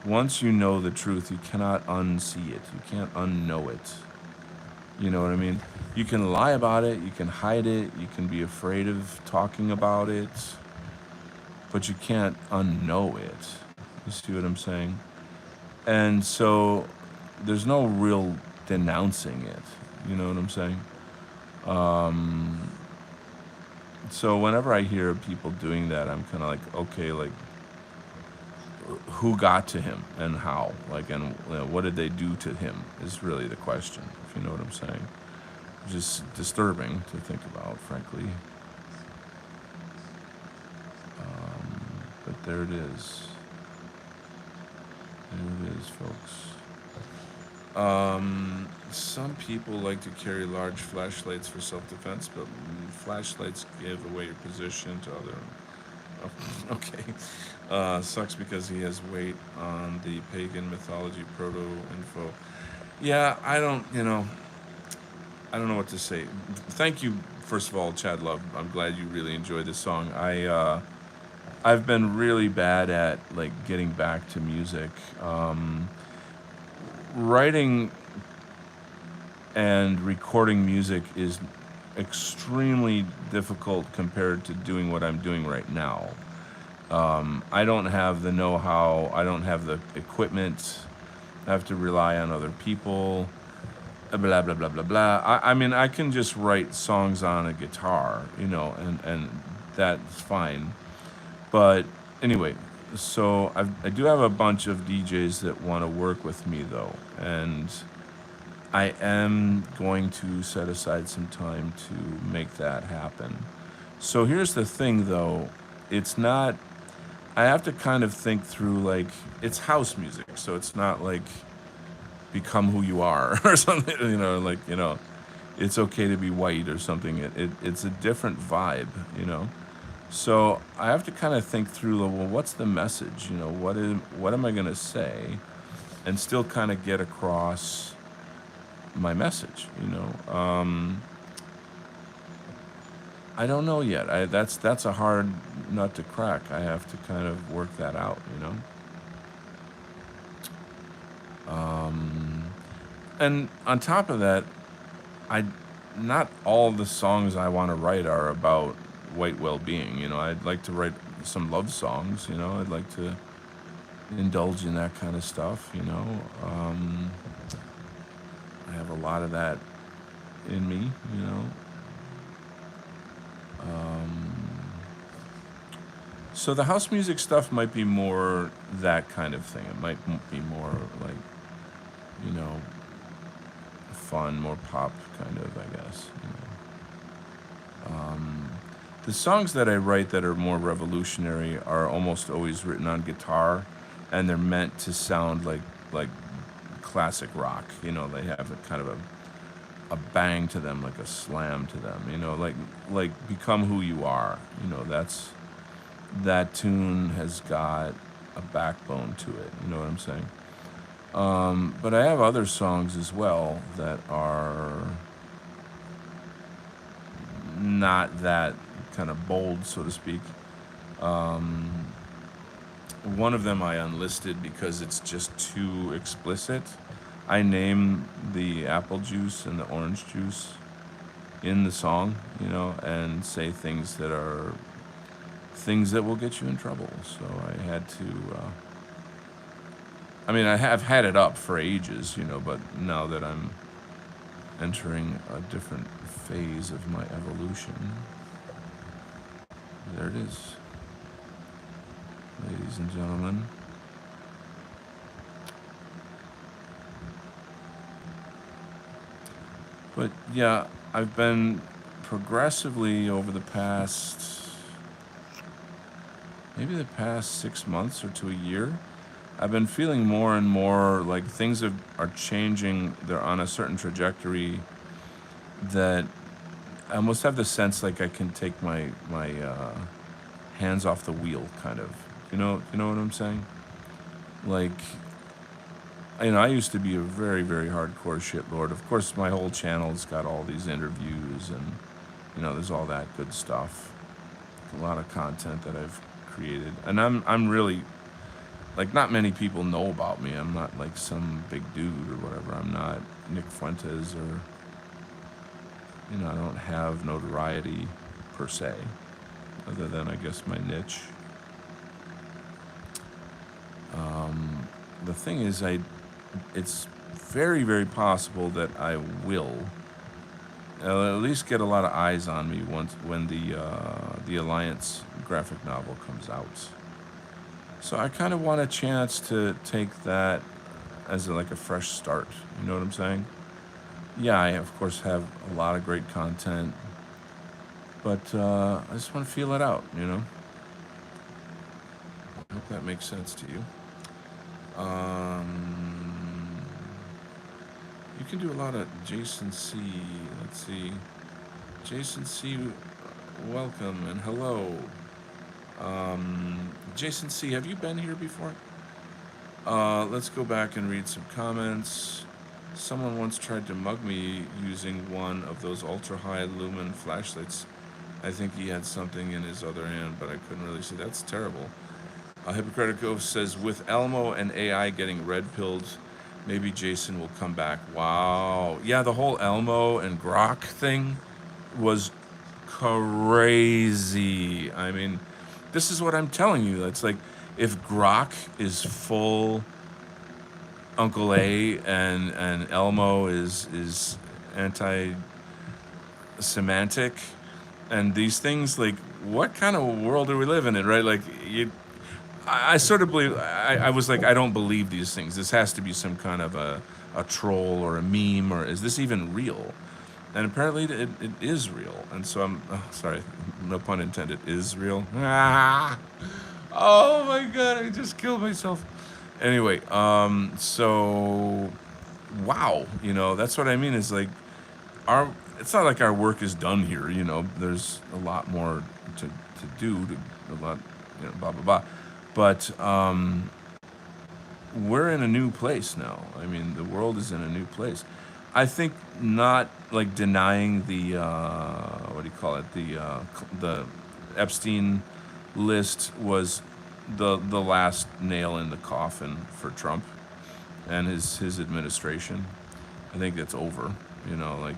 Once you know the truth, you cannot unsee it. You can't unknow it. You know what I mean? You can lie about it. You can hide it. You can be afraid of talking about it. But you can't unknow it. You see what I'm saying? And so there's no real denouncing it. You know what I'm saying? So whenever I hear people doing that, I'm kind of like, okay, like, who got to him and how? Like, and what did they do to him is really the question, if you know what I'm saying. just disturbing to think about, frankly. But there it is. There it is, folks. Some people like to carry large flashlights for self-defense, but flashlights give away your position to other. Oh, okay. Sucks because he has weight on the pagan mythology proto info. Yeah, I don't know what to say. Thank you, first of all, Chad Love. I'm glad you really enjoyed this song. I've been really bad at like getting back to music. Writing and recording music is extremely difficult compared to doing what I'm doing right now. I don't have the know-how. I don't have the equipment. I have to rely on other people. Blah blah blah blah blah. I mean, I can just write songs on a guitar, and that's fine. But anyway, so I do have a bunch of DJs that want to work with me though, and I am going to set aside some time to make that happen. So here's the thing though, it's not, I have to kind of think through like, it's house music, so it's not like become who you are or something, like, it's okay to be white or something. It's a different vibe, So I have to kind of think through, well, what's the message? What am I going to say and still kind of get across my message, I don't know yet. That's a hard nut to crack. I have to kind of work that out. And on top of that, I not all the songs I want to write are about white well-being. I'd like to write some love songs. I'd like to indulge in that kind of stuff. I have a lot of that in me. So the house music stuff might be more that kind of thing. It might be more like, you know, fun, more pop kind of, I guess. The songs that I write that are more revolutionary are almost always written on guitar, and they're meant to sound like classic rock. They have a kind of a bang to them, like a slam to them. Like Become Who You Are. That tune has got a backbone to it. You know what I'm saying? But I have other songs as well that are not that kind of bold, so to speak. One of them I unlisted because it's just too explicit. I name the apple juice and the orange juice in the song, and say things that will get you in trouble. So I had to. I have had it up for ages, but now that I'm entering a different phase of my evolution, there it is, ladies and gentlemen. But yeah, I've been progressively over the past, maybe the past 6 months or to a year, I've been feeling more and more like things are changing. They're on a certain trajectory that I almost have the sense like I can take my hands off the wheel, kind of. You know what I'm saying? Like, I used to be a very, very hardcore shitlord. Of course, my whole channel's got all these interviews and, there's all that good stuff. A lot of content that I've created. And I'm really, like, not many people know about me. I'm not like some big dude or whatever. I'm not Nick Fuentes or, I don't have notoriety per se, other than, I guess, my niche. The thing is, it's very, very possible that I will at least get a lot of eyes on me when the Alliance graphic novel comes out. So I kind of want a chance to take that as like a fresh start. You know what I'm saying? Yeah, I of course have a lot of great content, but I just want to feel it out. I hope that makes sense to you. Um, you can do a lot of Jason C. Let's see. Jason C. Welcome and hello. Jason C. Have you been here before? Let's go back and read some comments. Someone once tried to mug me using one of those ultra high lumen flashlights. I think he had something in his other hand, but I couldn't really see. That's terrible. Hippocratic Oath says, with Elmo and AI getting red pilled, maybe Jason will come back. Wow. Yeah, the whole Elmo and Grok thing was crazy. I mean, this is what I'm telling you. It's like if Grok is full Uncle A and Elmo is anti semantic and these things, like what kind of world are we living in, right? Like I sort of believe I was like, I don't believe these things. This has to be some kind of a troll or a meme, or is this even real? And apparently it is real. And so sorry, no pun intended, is real. Oh my god, I just killed myself. Anyway, so wow, that's what I mean is like our it's not like our work is done here, there's a lot more to do, a lot, blah blah blah. But we're in a new place now. I mean, the world is in a new place. I think not like denying the what do you call it, the Epstein list was the last nail in the coffin for Trump and his administration. I think it's over. Like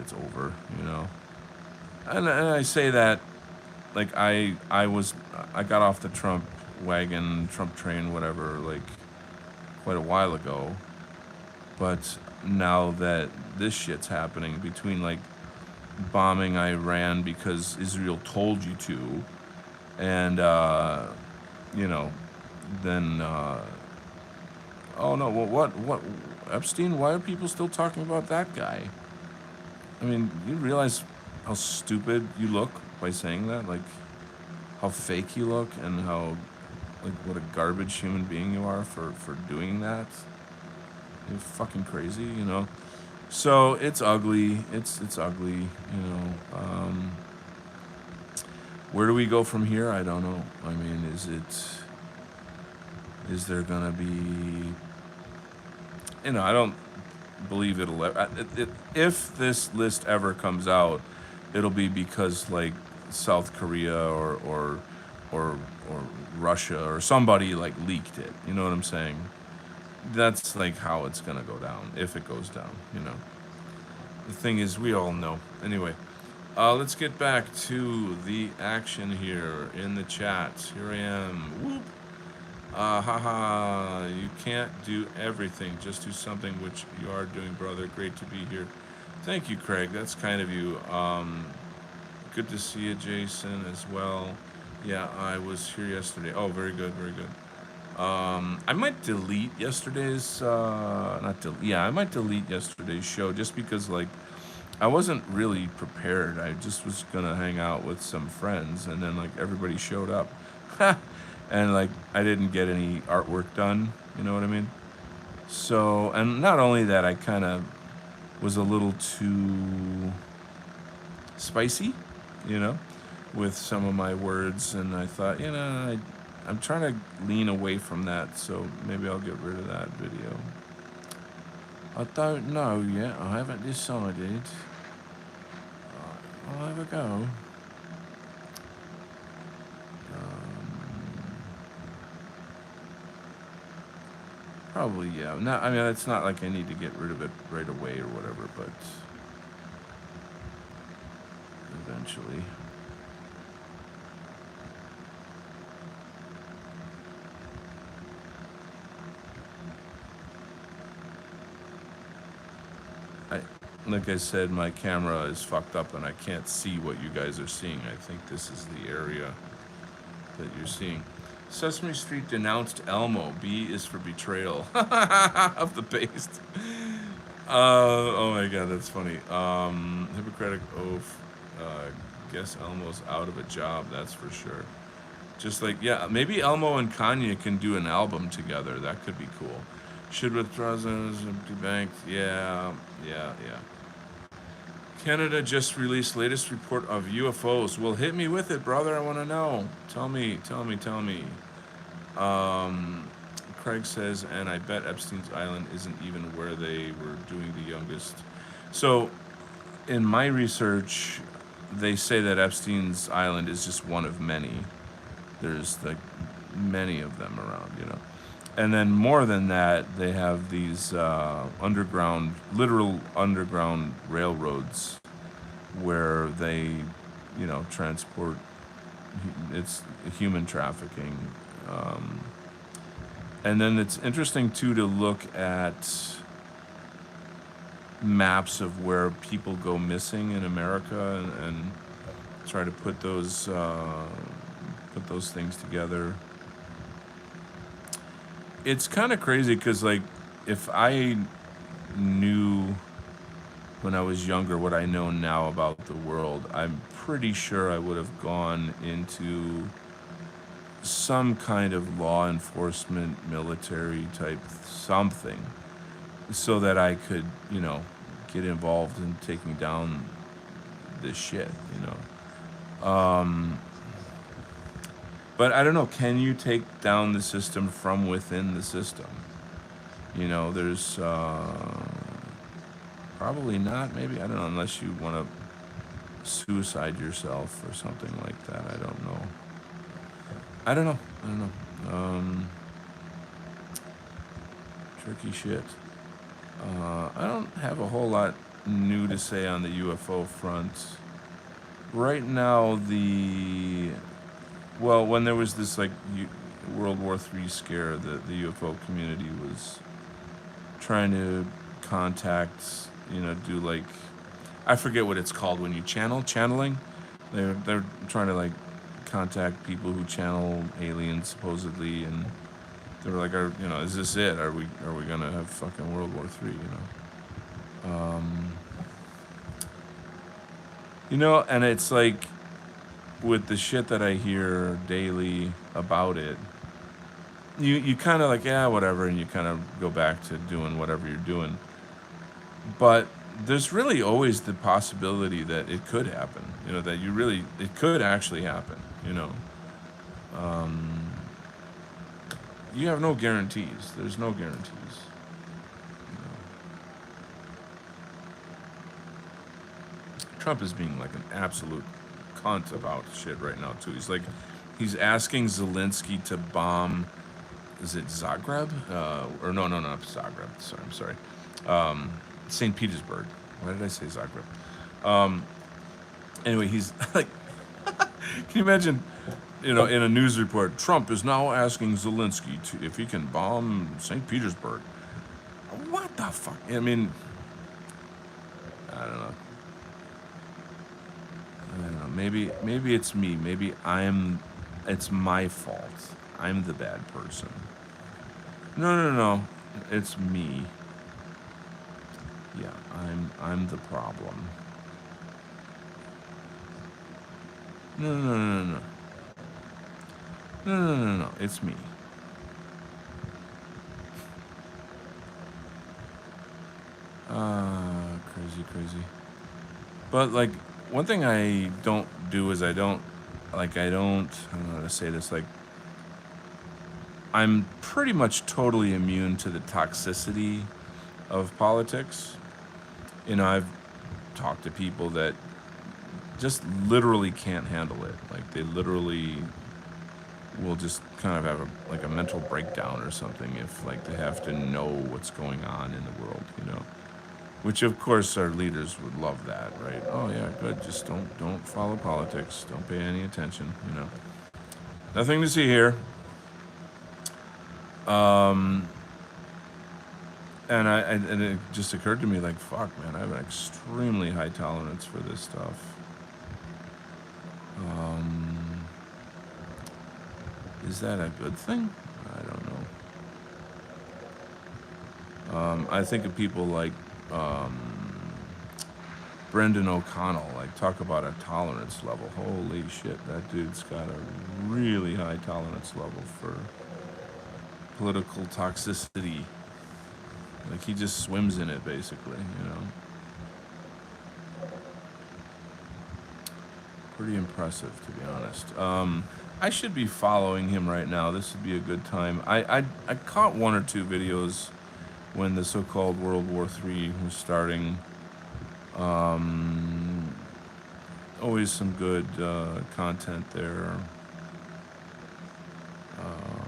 it's over. And I say that like I got off the Trump wagon, Trump train, whatever, like quite a while ago. But now that this shit's happening between like bombing Iran because Israel told you to, and you know, then oh no, well, what Epstein? Why are people still talking about that guy? I mean, you realize how stupid you look by saying that, like how fake you look, and how like what a garbage human being you are for doing that. You're fucking crazy. So it's ugly. It's ugly. Where do we go from here? I don't know. I mean, is there gonna be? I don't believe it'll. If this list ever comes out, it'll be because like South Korea or Russia or somebody like leaked it. You know what I'm saying? That's like how it's gonna go down if it goes down. The thing is, we all know. Anyway, let's get back to the action here in the chat. Here I am. Whoop. Haha, you can't do everything. Just do something, which you are doing, brother. Great to be here. Thank you, Craig. That's kind of you. Good to see you, Jason, as well. Yeah, I was here yesterday. Oh, very good, very good. I might delete yesterday's, not delete, yeah, I might delete yesterday's show just because, like, I wasn't really prepared. I just was gonna hang out with some friends, and then, like, everybody showed up. And, like, I didn't get any artwork done, you know what I mean? So, and not only that, I kind of was a little too spicy, you know, with some of my words, and I thought, I'm trying to lean away from that, so maybe I'll get rid of that video. I don't know yet. I haven't decided. I'll have a go. Probably, yeah. No, I mean, it's not like I need to get rid of it right away or whatever, but eventually. Like I said, my camera is fucked up and I can't see what you guys are seeing. I think this is the area that you're seeing. Sesame Street denounced Elmo. B is for betrayal of the base. Oh my god, that's funny. Hippocratic oath. Uh, guess Elmo's out of a job. That's for sure. Just like, yeah, maybe Elmo and Kanye can do an album together. That could be cool. Should withdraw empty bank. Yeah, yeah, yeah. Canada just released latest report of UFOs. Well, hit me with it, brother. I want to know. Tell me, tell me, tell me. Um, Craig says, and I bet Epstein's Island isn't even where they were doing the youngest. So, in my research, they say that Epstein's Island is just one of many. There's like many of them around, you know. And then more than that, they have these underground, literal underground railroads where they, you know, transport. It's human trafficking. Um, and then it's interesting too to look at maps of where people go missing in America and try to put those things together. It's kind of crazy because, like, if I knew when I was younger what I know now about the world, I'm pretty sure I would have gone into some kind of law enforcement, military type something, so that I could, you know, get involved in taking down this shit, you know. But I don't know, can you take down the system from within the system? You know, there's probably not, maybe, I don't know, unless you want to suicide yourself or something like that. I don't know. I don't know. I don't know. Tricky shit. I don't have a whole lot new to say on the UFO front. Right now, well, when there was this like World War III scare, the UFO community was trying to contact, you know, do like, I forget what it's called when you channeling. They're trying to like contact people who channel aliens supposedly, and they were like, you know, is this it? Are we gonna have fucking World War III? You know, and it's like with the shit that I hear daily about it, you kind of like, yeah, whatever, and you kind of go back to doing whatever you're doing. But there's really always the possibility that it could happen. You know, that it could actually happen. You know, you have no guarantees. There's no guarantees. Trump is being like an absolute cunt about shit right now too. He's asking Zelensky to bomb. Is it Zagreb? Or no, not Zagreb. Sorry, I'm sorry. St. Petersburg. Why did I say Zagreb? Anyway, he's like, can you imagine? You know, in a news report, Trump is now asking Zelensky if he can bomb St. Petersburg. What the fuck? I mean, I don't know. I don't know. Maybe it's me. Maybe it's my fault. I'm the bad person. No, no, no. It's me. Yeah, I'm the problem. No, no, no, no, no. No, no, no, no. It's me. Crazy, crazy. But like, one thing I don't do is I don't know how to say this, like, I'm pretty much totally immune to the toxicity of politics. You know, I've talked to people that just literally can't handle it. Like, they literally will just kind of have like a mental breakdown or something if like they have to know what's going on in the world, you know. Which of course our leaders would love that, right? Oh yeah, good. Just don't follow politics. Don't pay any attention, you know. Nothing to see here. And it just occurred to me like, fuck, man, I have an extremely high tolerance for this stuff. Is that a good thing? I don't know. I think of people like um, Brendan O'Connell. Like, talk about a tolerance level. Holy shit, that dude's got a really high tolerance level for political toxicity. Like, he just swims in it, basically, you know. Pretty impressive, to be honest. I should be following him right now. This would be a good time. I caught one or two videos when the so-called World War III was starting. Um, Always some good content there. Um,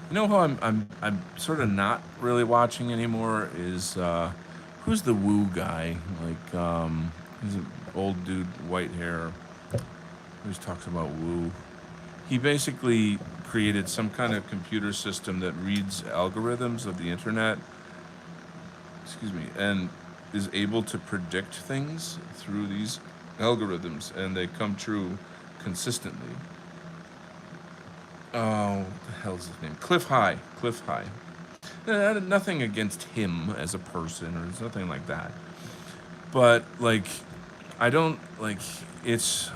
you know how I'm sort of not really watching anymore is who's the Woo guy? Like he's an old dude, white hair. Always talks about Woo. He basically created some kind of computer system that reads algorithms of the internet, excuse me, and is able to predict things through these algorithms, and they come true consistently. Oh, what the hell is his name? Cliff High. Cliff High. Nothing against him as a person, or there's nothing like that. But like, I don't like. It's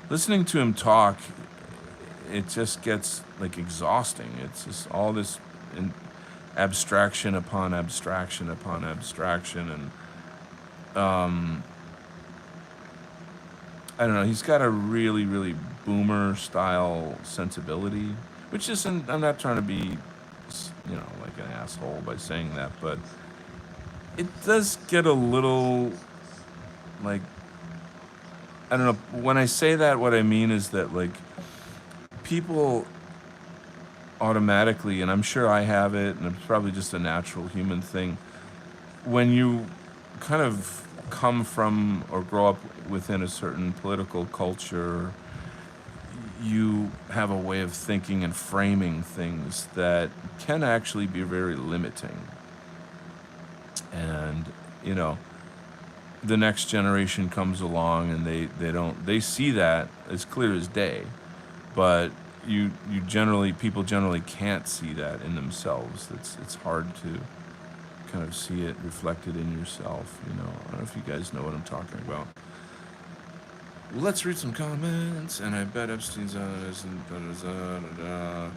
listening to him talk. It just gets like exhausting. It's just all this in abstraction upon abstraction upon abstraction, and I don't know. He's got a really, really boomer style sensibility, which isn't. I'm not trying to be, like an asshole by saying that, but it does get a little like I don't know. When I say that, what I mean is that like people automatically, and I'm sure I have it, and it's probably just a natural human thing. When you kind of come from or grow up within a certain political culture, you have a way of thinking and framing things that can actually be very limiting. And, you know, the next generation comes along and they see that as clear as day, but people generally can't see that in themselves. It's hard to kind of see it reflected in yourself. I don't know if you guys know what I'm talking about. Let's read some comments, and I bet Epstein's on this and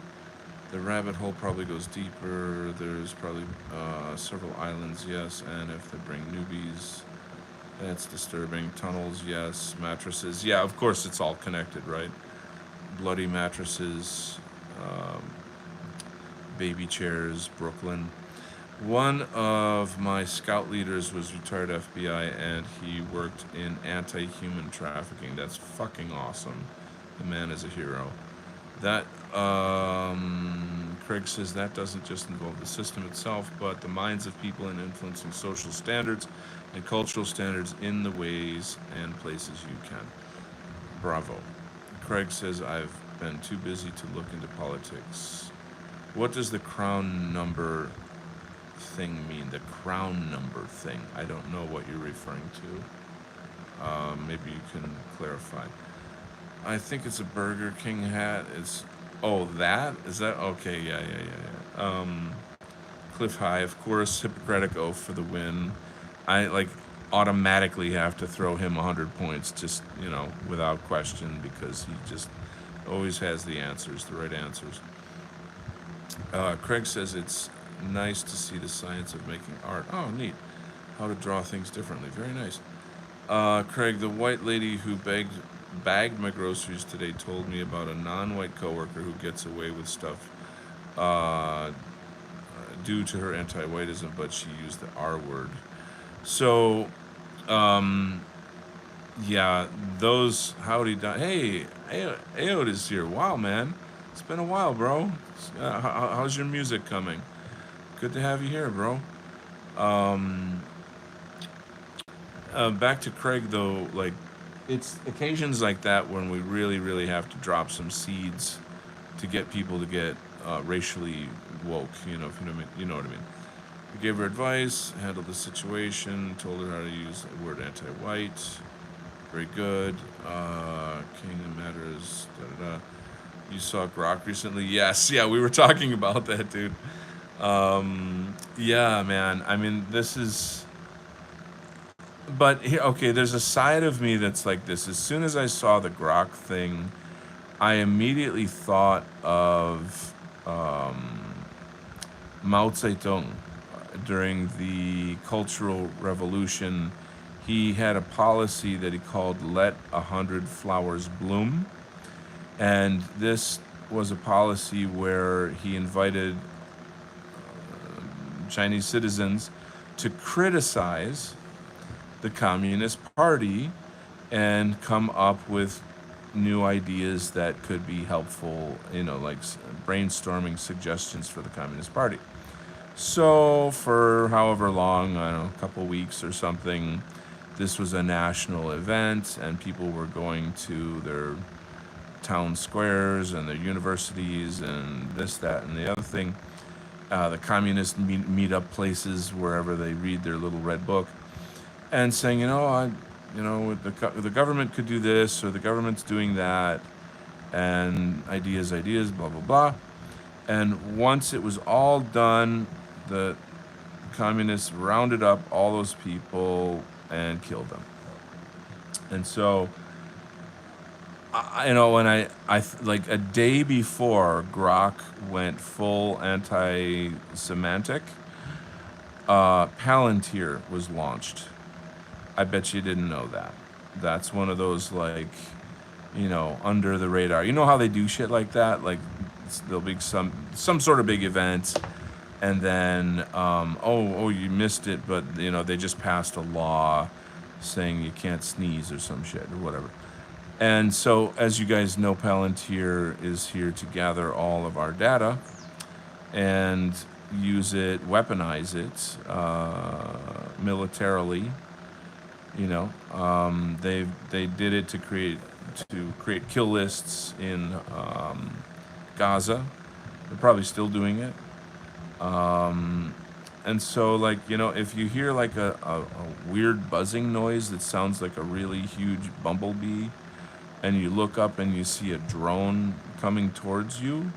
the rabbit hole probably goes deeper. There's probably several islands, yes, and if they bring newbies, that's disturbing. Tunnels, yes. Mattresses, yeah, of course it's all connected, right? Bloody mattresses, um, baby chairs, Brooklyn. One of my scout leaders was retired FBI, and he worked in anti-human trafficking. That's fucking awesome. The man is a hero. That Craig says that doesn't just involve the system itself, but the minds of people in influencing social standards and cultural standards in the ways and places you can. Bravo. Craig says I've been too busy to look into politics. What does the crown number thing mean? The crown number thing. I don't know what you're referring to. Maybe you can clarify. I think it's a Burger King hat. That? Is that okay? Yeah. Cliff High, of course. Hippocratic Oath for the win. I like automatically have to throw him 100 points, just without question, because he just always has the answers, the right answers. Craig says it's nice to see the science of making art. Oh, neat. How to draw things differently. Very nice. Craig, the white lady who bagged my groceries today told me about a non-white coworker who gets away with stuff due to her anti-whiteism, but she used the R word. So, yeah, those howdy. Hey, Aod is here. Wow, man. It's been a while, bro. How's your music coming? Good to have you here, bro. Back to Craig, though, like, it's occasions like that when we really, really have to drop some seeds to get people to get racially woke, if you know what I mean. You know what I mean. We gave her advice, handled the situation, told her how to use the word anti-white. Very good. Kingdom Matters, da-da-da. You saw Grok recently? Yes, yeah, we were talking about that, dude. Yeah, man. I mean, this is. But okay, there's a side of me that's like this. As soon as I saw the Grok thing, I immediately thought of Mao Zedong during the Cultural Revolution. He had a policy that he called "Let 100 flowers bloom," and this was a policy where he invited Chinese citizens to criticize the Communist Party and come up with new ideas that could be helpful, like brainstorming suggestions for the Communist Party. So, for however long, I don't know, a couple weeks or something, this was a national event, and people were going to their town squares and their universities and this, that, and the other thing. The communist meet up places wherever they read their little red book, and saying, the government could do this, or the government's doing that, and ideas, blah blah blah. And once it was all done, the communists rounded up all those people and killed them. And so, when like a day before Grok went full anti-Semitic, Palantir was launched. I bet you didn't know that. That's one of those, like, under the radar. You know how they do shit like that? Like, there'll be some sort of big event, and then oh, you missed it, but they just passed a law saying you can't sneeze or some shit or whatever. And so, as you guys know, Palantir is here to gather all of our data and use it, weaponize it militarily. They did it to create kill lists in Gaza. They're probably still doing it. And so, like, if you hear like a weird buzzing noise that sounds like a really huge bumblebee, and you look up and you see a drone coming towards you,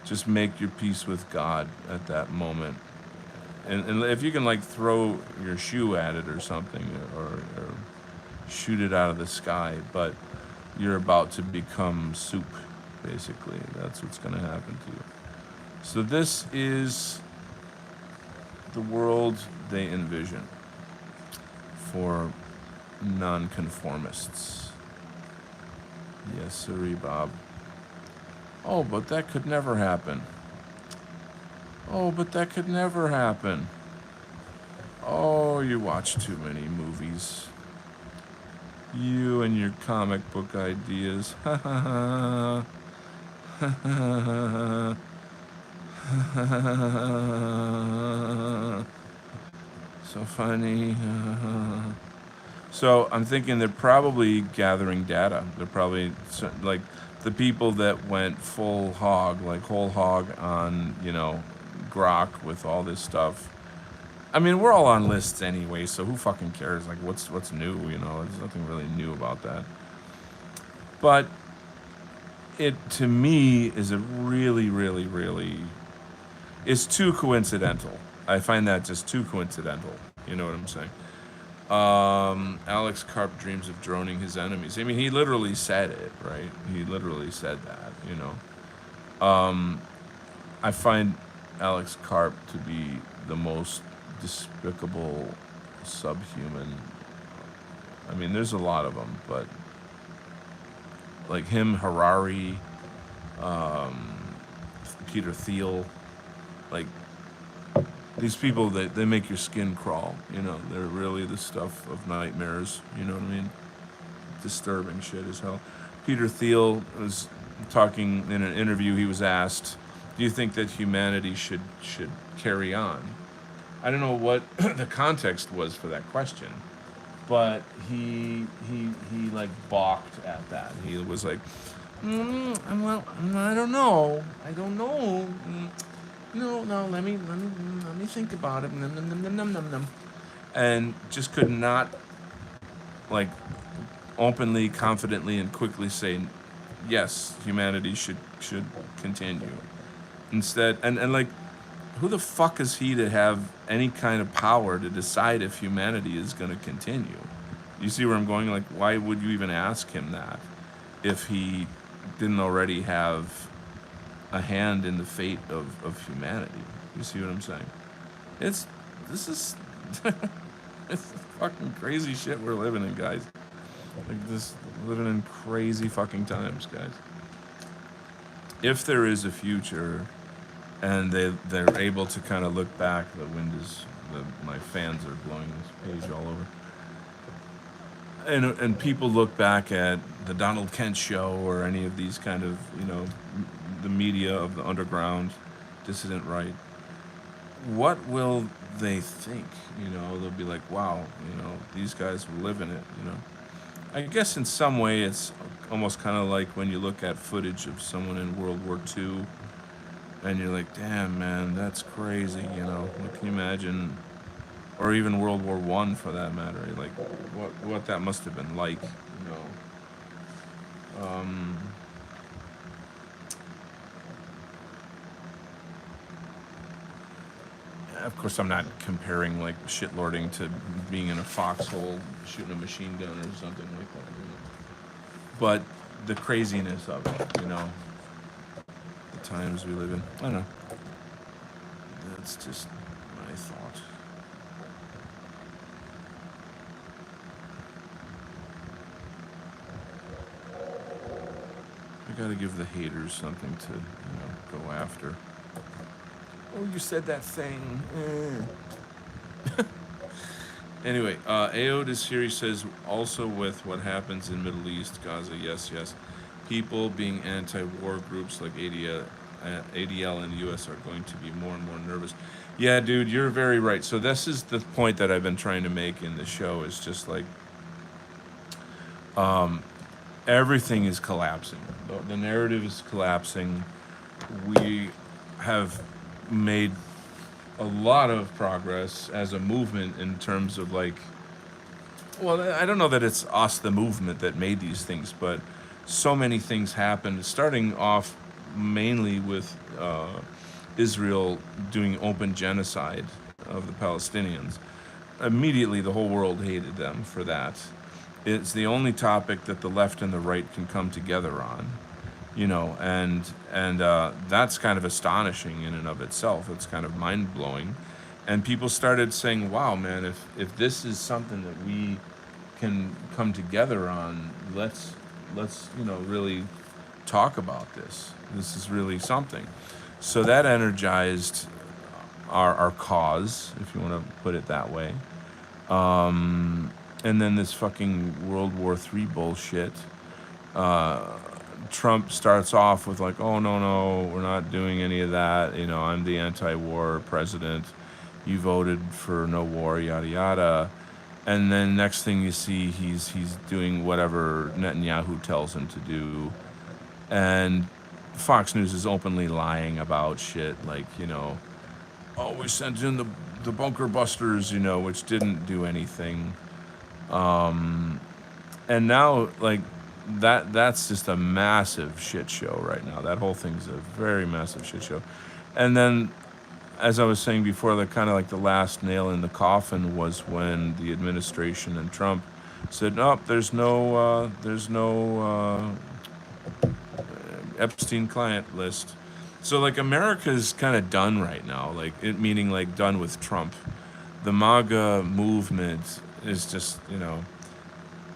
just make your peace with God at that moment. And if you can, like, throw your shoe at it or something, or shoot it out of the sky, but you're about to become soup, basically. That's what's going to happen to you. So this is the world they envision for nonconformists. Yes, sirree, Bob. Oh, but that could never happen. Oh, but that could never happen. Oh, you watch too many movies. You and your comic book ideas. Ha ha ha. Ha ha ha. So funny. So I'm thinking they're probably gathering data. They're probably, like, the people that went full hog, like whole hog on, Grok with all this stuff. I mean, we're all on lists anyway, so who fucking cares? Like, what's new? There's nothing really new about that. But it, to me, is a really, really, really, it's too coincidental. I find that just too coincidental. You know what I'm saying? Alex Karp dreams of droning his enemies. I mean, he literally said it, right? He literally said that. I find Alex Karp to be the most despicable subhuman. I mean, there's a lot of them, but like him, Harari, Peter Thiel, like, these people, they make your skin crawl. They're really the stuff of nightmares. You know what I mean? Disturbing shit as hell. Peter Thiel was talking in an interview. He was asked, "Do you think that humanity should carry on?" I don't know what the context was for that question, but he like balked at that. He was like, well, I don't know. No, let me think about it. And just could not, like, openly, confidently, and quickly say, yes, humanity should continue. Instead, and like, who the fuck is he to have any kind of power to decide if humanity is going to continue? You see where I'm going? Like, why would you even ask him that if he didn't already have a hand in the fate of humanity? You see what I'm saying? This is it's fucking crazy shit we're living in, guys. Like, this, living in crazy fucking times, guys. If there is a future, and they're able to kind of look back, my fans are blowing this page all over. And people look back at the Donald Kent show or any of these kind of, the media of the underground, dissident right. What will they think? They'll be like, wow, these guys were living it, I guess in some way it's almost kind of like when you look at footage of someone in World War II and you're like, damn, man, that's crazy, Like, can you imagine, or even World War I for that matter, like what that must have been like, Of course, I'm not comparing like shitlording to being in a foxhole shooting a machine gun or something like that, but the craziness of it, the times we live in. I don't know. That's just my thought. I gotta give the haters something to, go after. Oh, you said that thing. Anyway, AO Desiri says, also with what happens in Middle East, Gaza, yes, people being anti-war groups like ADL in the U.S. are going to be more and more nervous. Yeah, dude, you're very right. So this is the point that I've been trying to make in the show, is just like, everything is collapsing. The narrative is collapsing. We have made a lot of progress as a movement in terms of like, well, I don't know that it's us, the movement, that made these things, but so many things happened, starting off mainly with Israel doing open genocide of the Palestinians. Immediately, the whole world hated them for that. It's the only topic that the left and the right can come together on, and that's kind of astonishing in and of itself. It's kind of mind-blowing. And people started saying, wow, man, if this is something that we can come together on, let's really talk about this. This is really something. So that energized our cause, if you want to put it that way. And then this fucking World War III bullshit. Trump starts off with like, oh, no, we're not doing any of that. I'm the anti-war president. You voted for no war, yada, yada. And then next thing you see, he's doing whatever Netanyahu tells him to do. And Fox News is openly lying about shit like, oh, we sent in the bunker busters, which didn't do anything. And now, like, that's just a massive shit show right now. That whole thing's a very massive shit show. And then, as I was saying before, the kind of like the last nail in the coffin was when the administration and Trump said, "No, there's no Epstein client list." So like America's kind of done right now, meaning like done with Trump. The MAGA movement is just,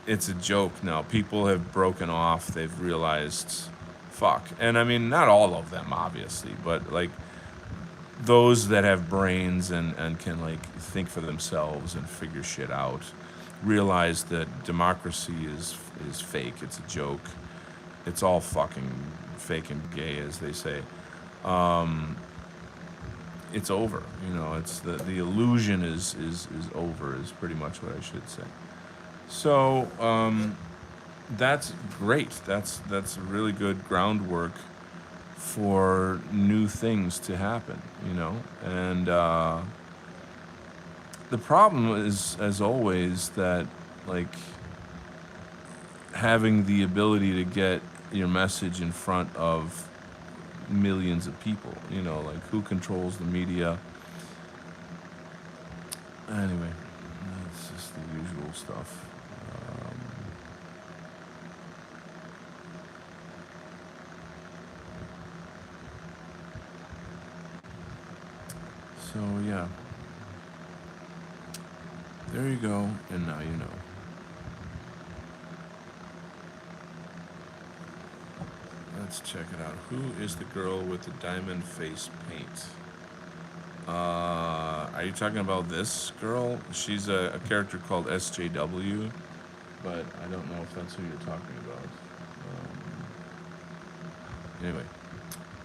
it's a joke now. People have broken off. They've realized, fuck. And I mean, not all of them, obviously, but like those that have brains and can like think for themselves and figure shit out, realize that democracy is fake. It's a joke. It's all fucking fake and gay, as they say. It's over. It's the illusion is over, is pretty much what I should say. So that's great. That's really good groundwork for new things to happen, and the problem is, as always, that like having the ability to get your message in front of millions of people. Like who controls the media? Anyway, that's just the usual stuff. Um, so yeah, there you go, and now you know. Let's check it out. Who is the girl with the diamond face paint? Are you talking about this girl? She's a character called SJW, but I don't know if that's who you're talking about. Anyway,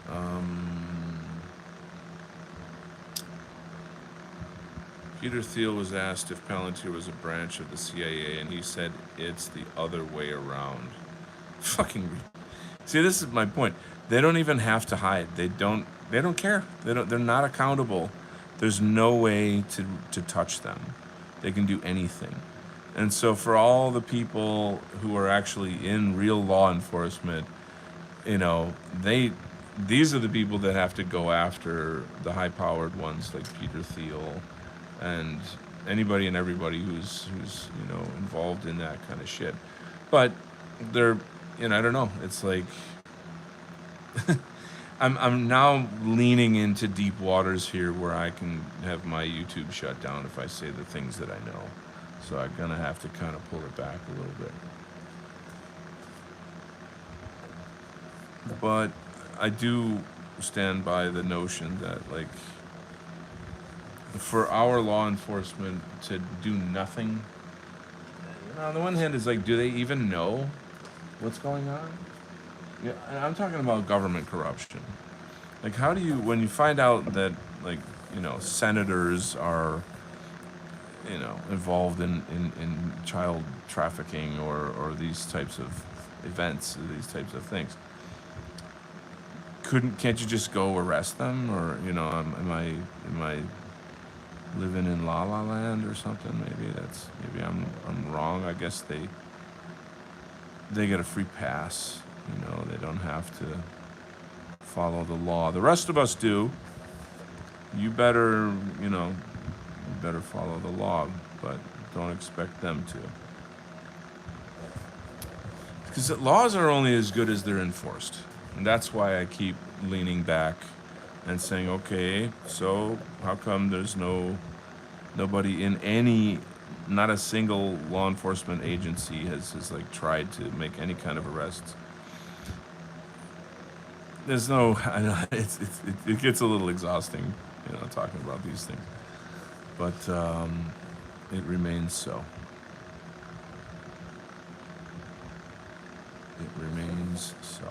um, Peter Thiel was asked if Palantir was a branch of the CIA, and he said it's the other way around. Fucking. See, this is my point. They don't even have to hide. They don't. They don't care. They don't. They're not accountable. There's no way to touch them. They can do anything. And so for all the people who are actually in real law enforcement, these are the people that have to go after the high-powered ones like Peter Thiel and anybody and everybody who's involved in that kind of shit. But they're, I don't know. It's like I'm now leaning into deep waters here where I can have my YouTube shut down if I say the things that I know. So I'm gonna have to kind of pull it back a little bit. But I do stand by the notion that, like, for our law enforcement to do nothing, on the one hand, is like, do they even know what's going on? Yeah, and I'm talking about government corruption. Like, how do you, when you find out that, like, senators are, involved in child trafficking or these types of events, these types of things, can't you just go arrest them? Or, am I living in La La Land or something? Maybe I'm wrong. I guess they get a free pass. They don't have to follow the law. The rest of us do. You better follow the law, but don't expect them to. Because laws are only as good as they're enforced. And that's why I keep leaning back and saying, okay, so how come there's nobody in not a single law enforcement agency has like tried to make any kind of arrests? There's no, I know it gets a little exhausting, talking about these things, but it remains so. It remains so.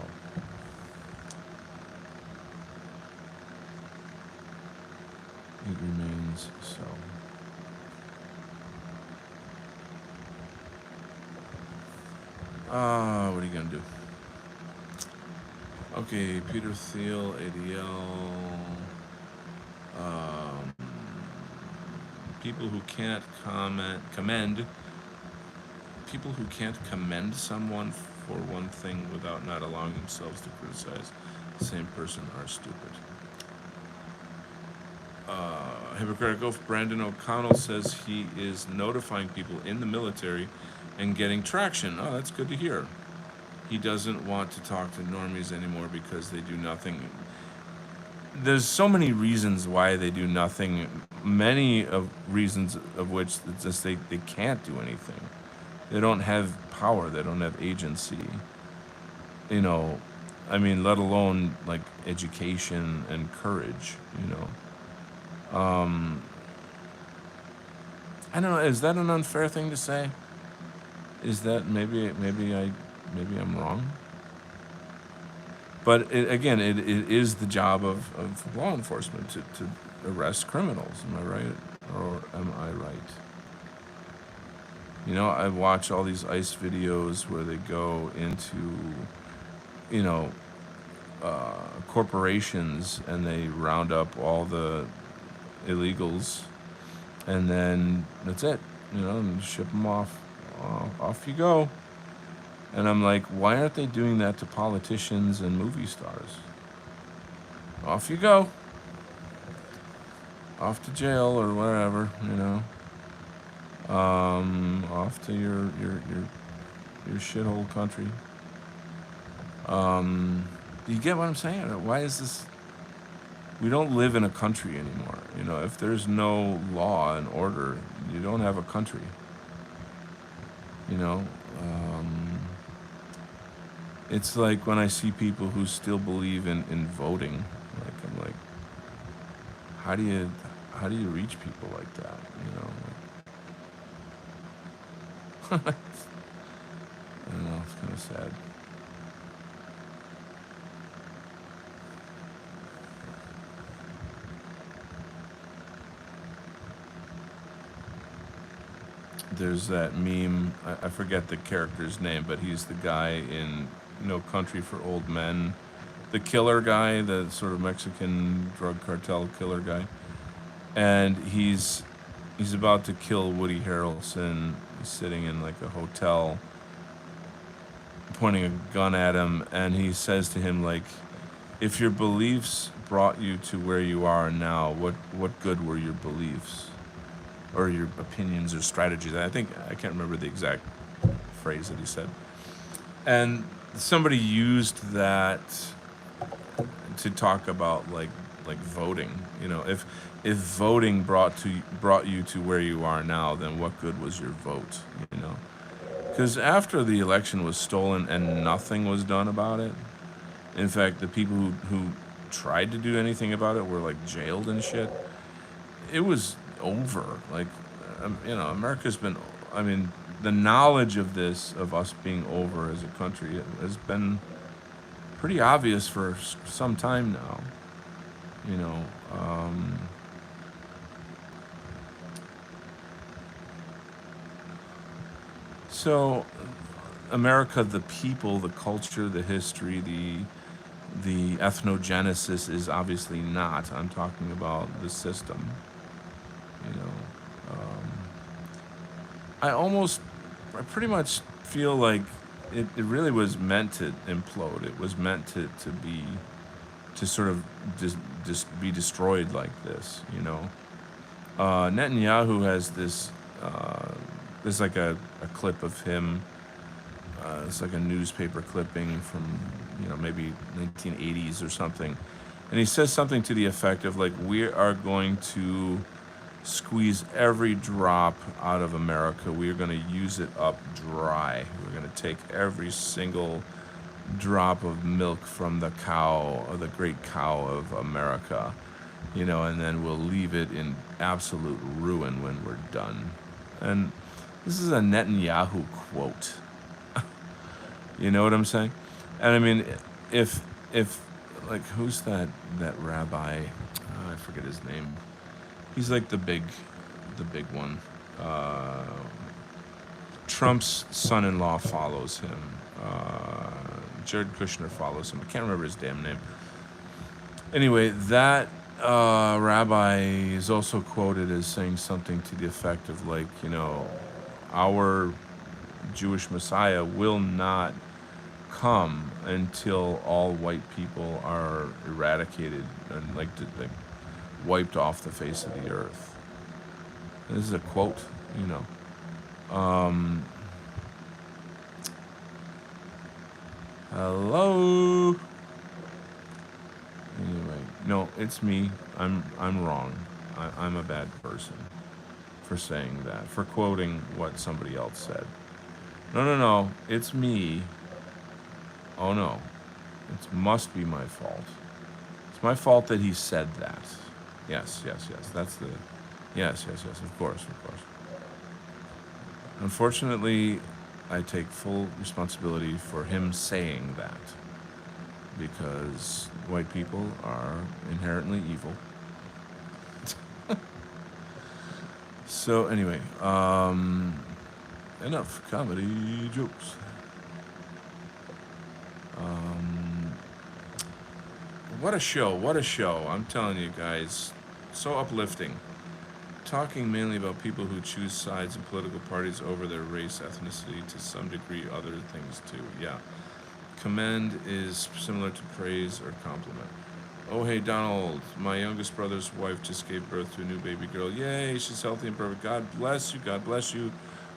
It remains so. What are you gonna do? Okay, Peter Thiel, ADL. People who can't people who can't commend someone for one thing without not allowing themselves to criticize the same person are stupid. Hippocratic Oath, Brandon O'Connell says he is notifying people in the military and getting traction. Oh, that's good to hear. He doesn't want to talk to normies anymore because they do nothing. There's so many reasons why they do nothing. Many of reasons of which it's just they can't do anything. They don't have power. They don't have agency. Let alone like education and courage. I don't know. Is that an unfair thing to say? Is that maybe I'm wrong? But it is the job of law enforcement to arrest criminals. Am I right? Or am I right? I watch all these ICE videos where they go into, corporations and they round up all the illegals, and then that's it. And ship them off. Off you go. And I'm like, why aren't they doing that to politicians and movie stars? off you go. Off to jail or wherever, you know. Off to your shithole country. You get what I'm saying? Why is this? We don't live in a country anymore. You know, if there's no law and order, you don't have a country. You know, it's like when I see people who still believe in voting. Like I'm like, how do you reach people like that? You know, like, I don't know. It's kind of sad. There's that meme. I forget the character's name, but he's the guy in No Country for Old Men, the killer guy, the sort of Mexican drug cartel killer guy, and he's about to kill Woody Harrelson. He's sitting in like a hotel, pointing a gun at him, and he says to him like, "If your beliefs brought you to where you are now, what good were your beliefs?" Or your opinions or strategies. I think I can't remember the exact phrase that he said. And somebody used that to talk about like voting. You know, if voting brought you to where you are now, then what good was your vote? You know, because after the election was stolen and nothing was done about it. In fact, the people who tried to do anything about it were like jailed and shit. It was over. Like, you know, America's been. I mean, the knowledge of this, of us being over as a country, has been pretty obvious for some time now. You know, so America, the people, the culture, the history, the ethnogenesis is obviously not. I'm talking about the system. You know, I pretty much feel like it really was meant to implode. It was meant to be, to sort of just be destroyed like this, you know. Netanyahu has this, there's like a clip of him, it's like a newspaper clipping from, you know, maybe 1980s or something. And he says something to the effect of like, we are going to squeeze every drop out of America. We are going to use it up dry. We're going to take every single drop of milk from the cow, or the great cow of America, you know, and then we'll leave it in absolute ruin when we're done. And this is a Netanyahu quote. You know what I'm saying? And I mean, if like, who's that rabbi? Oh, I forget his name. He's like the big one. Trump's son-in-law follows him. Jared Kushner follows him. I can't remember his damn name. Anyway, that rabbi is also quoted as saying something to the effect of like, you know, our Jewish Messiah will not come until all white people are eradicated and like wiped off the face of the earth. This is a quote, you know. Hello. Anyway, no, it's me. I'm wrong. I'm a bad person for saying that, for quoting what somebody else said. No, it's me. Oh no, it must be my fault. It's my fault that he said that. Yes. That's the. Yes. Of course. Unfortunately, I take full responsibility for him saying that, because white people are inherently evil. So anyway, enough comedy jokes. What a show! What a show! I'm telling you guys, so uplifting. Talking mainly about people who choose sides in political parties over their race, ethnicity, to some degree, other things too. Yeah. Commend is similar to praise or compliment. Oh, hey, Donald. My youngest brother's wife just gave birth to a new baby girl. Yay, she's healthy and perfect. God bless you. God bless you.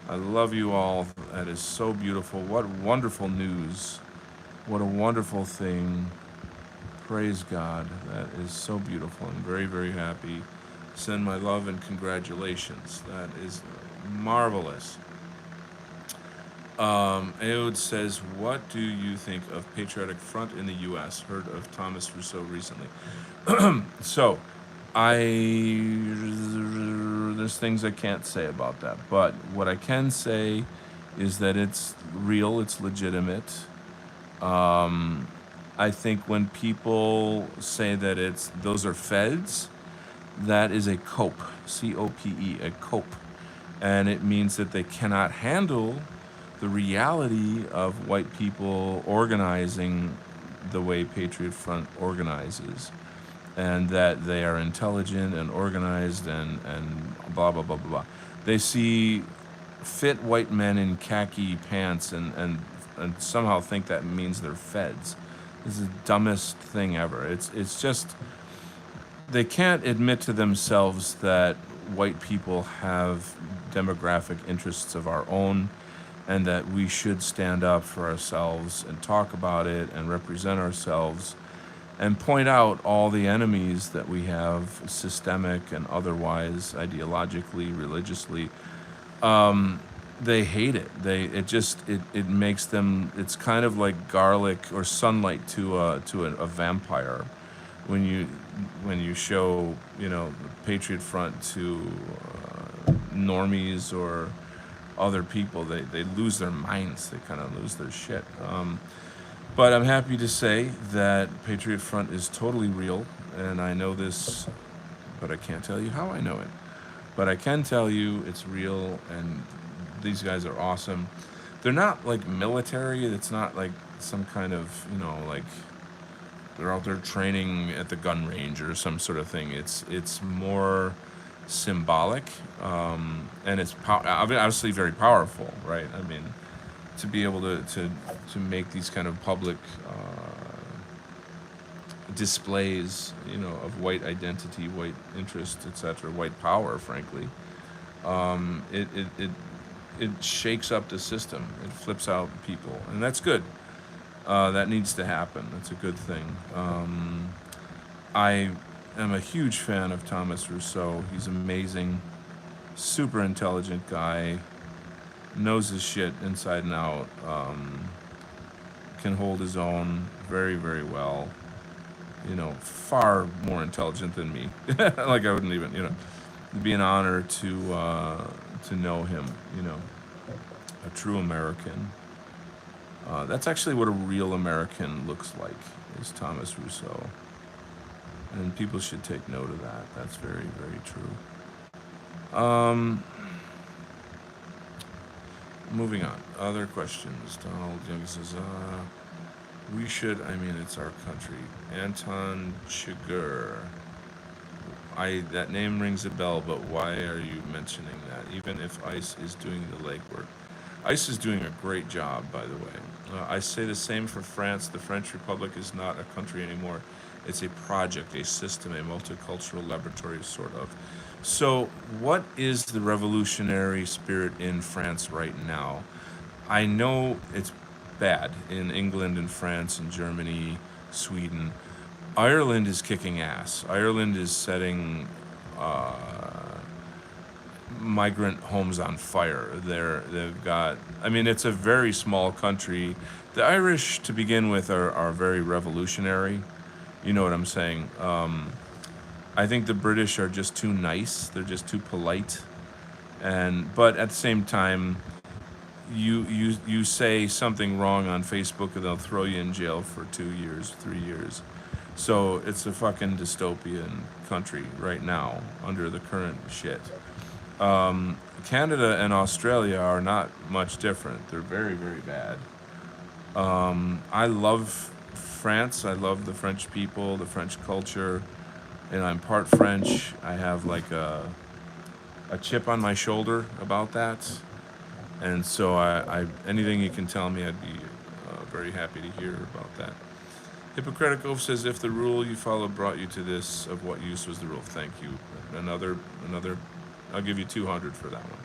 I love you all. That is so beautiful. What wonderful news. What a wonderful thing. Praise God. That is so beautiful. I'm very, very happy. Send my love and congratulations. That is marvelous. Aod says, what do you think of Patriotic Front in the U.S.? Heard of Thomas Rousseau recently. So, I there's things I can't say about that, but what I can say is that it's real, it's legitimate. I think when people say that it's those are feds, that is a cope, COPE, a cope, and it means that they cannot handle the reality of white people organizing the way Patriot Front organizes, and that they are intelligent and organized and blah, blah, blah, blah, blah. They see fit white men in khaki pants and somehow think that means they're feds. This is the dumbest thing ever. It's just they can't admit to themselves that white people have demographic interests of our own and that we should stand up for ourselves and talk about it and represent ourselves and point out all the enemies that we have, systemic and otherwise, ideologically, religiously. They hate it. It makes them. It's kind of like garlic or sunlight to a vampire. When you show the Patriot Front to normies or other people, they lose their minds. They kind of lose their shit. But I'm happy to say that Patriot Front is totally real, and I know this, but I can't tell you how I know it. But I can tell you it's real, and these guys are awesome. They're not like military. It's not like some kind of like they're out there training at the gun range or some sort of thing. It's more symbolic, and it's obviously very powerful, right? I mean, to be able to make these kind of public displays, of white identity, white interest, etc., white power, frankly, it shakes up the system. It flips out people, and that's good. That needs to happen. That's a good thing. I am a huge fan of Thomas Rousseau. He's amazing, super intelligent guy, knows his shit inside and out, can hold his own very, very well. Far more intelligent than me. Like I wouldn't even, it'd be an honor to know him. A true American. That's actually what a real American looks like, is Thomas Rousseau. And people should take note of that. That's very, very true. Moving on. Other questions. Donald Young says, it's our country. Anton Chigurh. That name rings a bell, but why are you mentioning that? Even if ICE is doing the legwork. ICE is doing a great job, by the way. I say the same for France. The French Republic is not a country anymore. It's a project, a system, a multicultural laboratory, sort of. So, what is the revolutionary spirit in France right now? I know it's bad in England and France and Germany, Sweden. Ireland is kicking ass. Ireland is setting migrant homes on fire. They've got. It's a very small country. The Irish, to begin with, are very revolutionary. You know what I'm saying? I think the British are just too nice. They're just too polite, but at the same time, you say something wrong on Facebook and they'll throw you in jail for 2 years, 3 years. So it's a fucking dystopian country right now under the current shit. Canada and Australia are not much different. They're very, very bad. I love France. I love the French people, the French culture, and I'm part French. I have like a chip on my shoulder about that, and so I anything you can tell me, I'd be very happy to hear about that. Hippocratic Oath says, if the rule you follow brought you to this, of what use was the rule? Thank you. Another. I'll give you 200 for that one.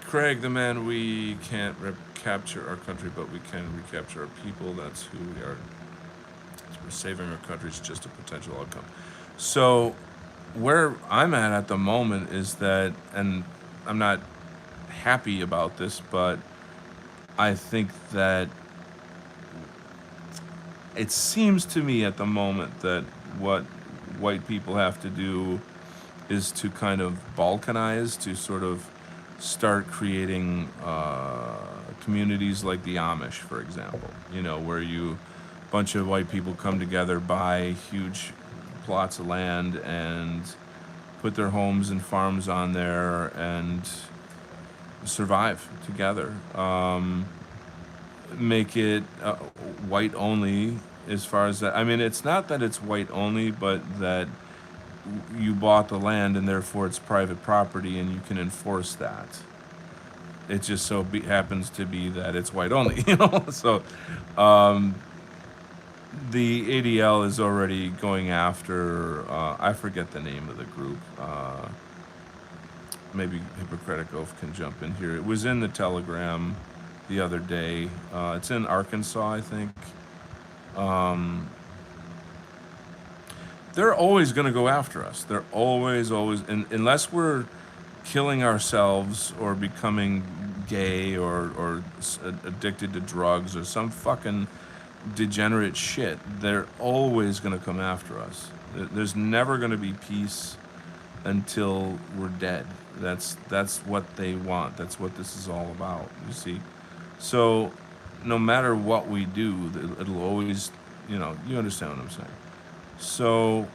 Craig, the man, we can't recapture our country, but we can recapture our people. That's who we are. We're saving our country is just a potential outcome. So, where I'm at the moment is that, and I'm not happy about this, but I think that it seems to me at the moment that what white people have to do is to kind of balkanize, to sort of start creating communities like the Amish, for example, where a bunch of white people come together, buy huge plots of land, and put their homes and farms on there and survive together. Make it white only as far as that. I mean, it's not that it's white only, but that you bought the land and therefore it's private property and you can enforce that. It just so happens to be that it's white only, So the ADL is already going after, I forget the name of the group. Maybe Hippocratic Oath can jump in here. It was in the Telegram the other day. It's in Arkansas, I think. They're always going to go after us. They're always, unless we're killing ourselves or becoming gay or addicted to drugs or some fucking degenerate shit, they're always going to come after us. There's never going to be peace until we're dead. That's what they want. That's what this is all about, you see. So no matter what we do, it'll always, you understand what I'm saying. So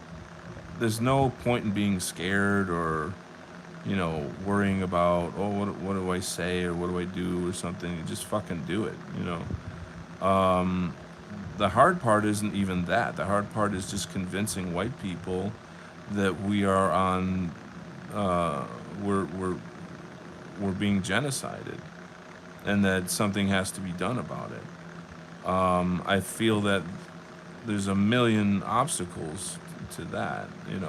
there's no point in being scared or, worrying about, what do I say or what do I do or something. You just fucking do it, The hard part isn't even that. The hard part is just convincing white people that we are on, we're being genocided, and that something has to be done about it. I feel that there's a million obstacles to that, and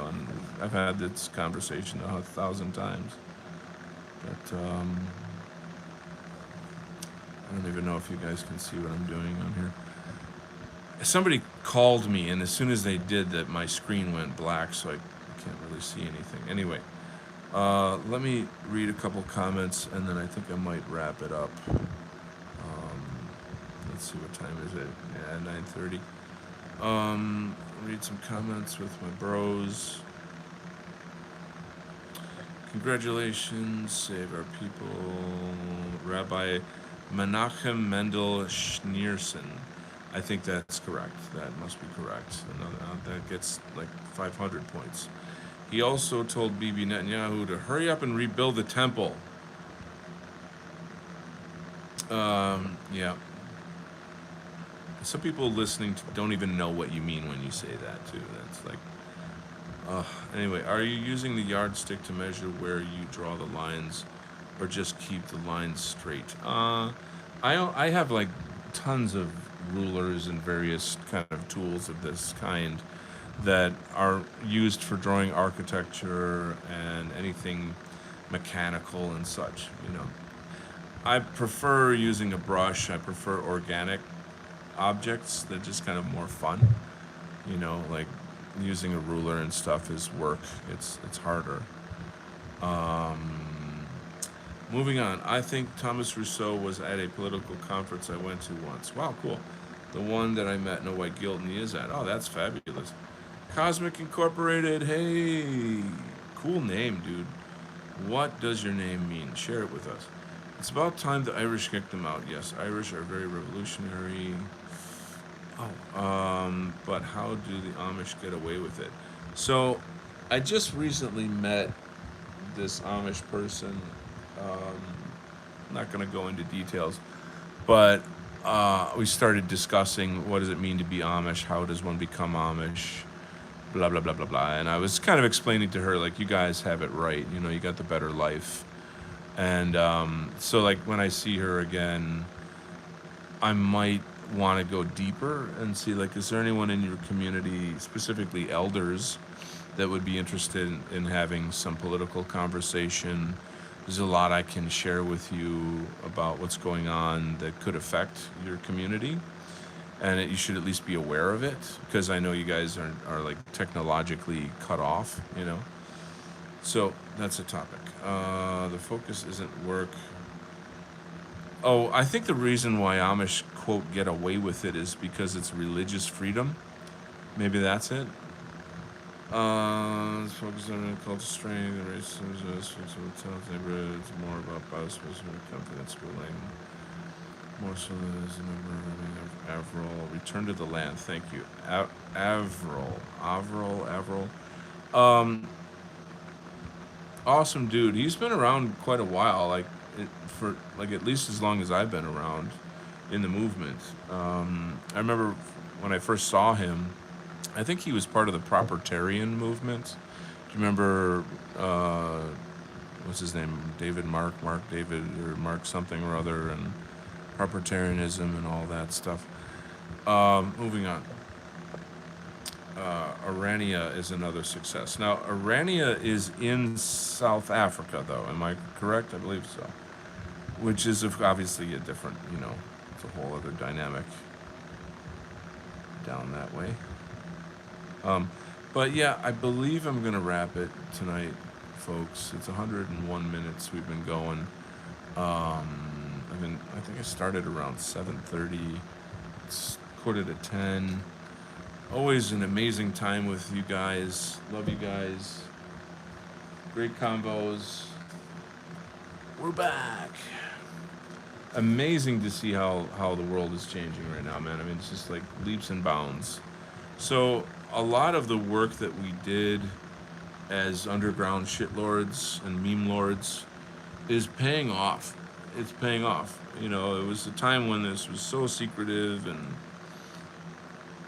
I've had this conversation 1,000 times. But I don't even know if you guys can see what I'm doing on here. Somebody called me, and as soon as they did that, my screen went black, so I can't really see anything. Anyway, let me read a couple comments, and then I think I might wrap it up. Let's see, what time is it? Yeah, 9:30. Read some comments with my bros. Congratulations, save our people. Rabbi Menachem Mendel Schneerson. I think that's correct. That must be correct. That gets like 500 points. He also told Bibi Netanyahu to hurry up and rebuild the temple. Yeah. Some people listening don't even know what you mean when you say that, too. That's like... Anyway, are you using the yardstick to measure where you draw the lines, or just keep the lines straight? I have like tons of rulers and various kind of tools of this kind that are used for drawing architecture and anything mechanical and such, I prefer using a brush. I prefer organic objects that just kind of more fun, like using a ruler and stuff is work. It's harder. Moving on. I think Thomas Rousseau was at a political conference I went to once. Wow, cool. The one that I met No White Guilt, and he is at. Oh, that's fabulous. Cosmic Incorporated. Hey, cool name, dude. What does your name mean? Share it with us. It's about time the Irish kicked them out. Yes, Irish are very revolutionary. But how do the Amish get away with it? So, I just recently met this Amish person. I'm not going to go into details, but we started discussing what does it mean to be Amish, how does one become Amish, blah, blah, blah, blah, blah. And I was kind of explaining to her, like, you guys have it right, you got the better life. And so, like, when I see her again, I might want to go deeper and see, like, is there anyone in your community, specifically elders, that would be interested in having some political conversation. There's a lot I can share with you about what's going on that could affect your community, and you should at least be aware of it, because I know you guys are like technologically cut off, you know. So that's a topic. The focus isn't work. Oh, I think the reason why Amish, quote, get away with it is because it's religious freedom. Maybe that's it. Let's focus on culture strength and racism, neighborhoods, more about biospecific confidence schooling. More so than as a number of Avril. Return to the land. Thank you. Avril. Um, awesome dude. He's been around quite a while, like for like at least as long as I've been around in the movement. I remember when I first saw him. I think he was part of the Propertarian movement. Do you remember? What's his name? Mark David, or Mark something or other, and Propertarianism and all that stuff. Moving on. Arania is another success. Now, Arania is in South Africa, though. Am I correct? I believe so. Which is obviously a different, it's a whole other dynamic down that way. But yeah, I believe I'm going to wrap it tonight, folks. It's 101 minutes we've been going. I think I started around 7:30. It's 9:45. Always an amazing time with you guys. Love you guys. Great combos. We're back. Amazing to see how the world is changing right now, man. I mean, it's just like leaps and bounds. So a lot of the work that we did as underground shitlords and meme lords is paying off. It's paying off. It was a time when this was so secretive, and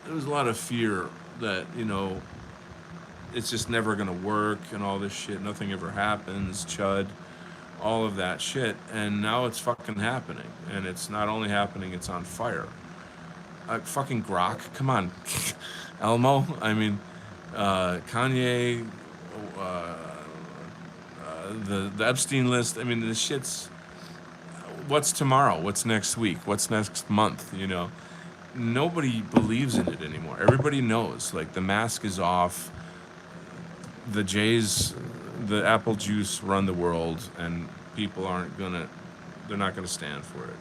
there was a lot of fear that, it's just never going to work and all this shit. Nothing ever happens, chud, all of that shit. And now it's fucking happening. And it's not only happening, it's on fire. Fucking Grok, come on. Elmo, I mean, Kanye, the Epstein list. I mean, this shit's. What's tomorrow? What's next week? What's next month? Nobody believes in it anymore. Everybody knows. Like, the mask is off. The Jays, the apple juice run the world, and people they're not gonna stand for it.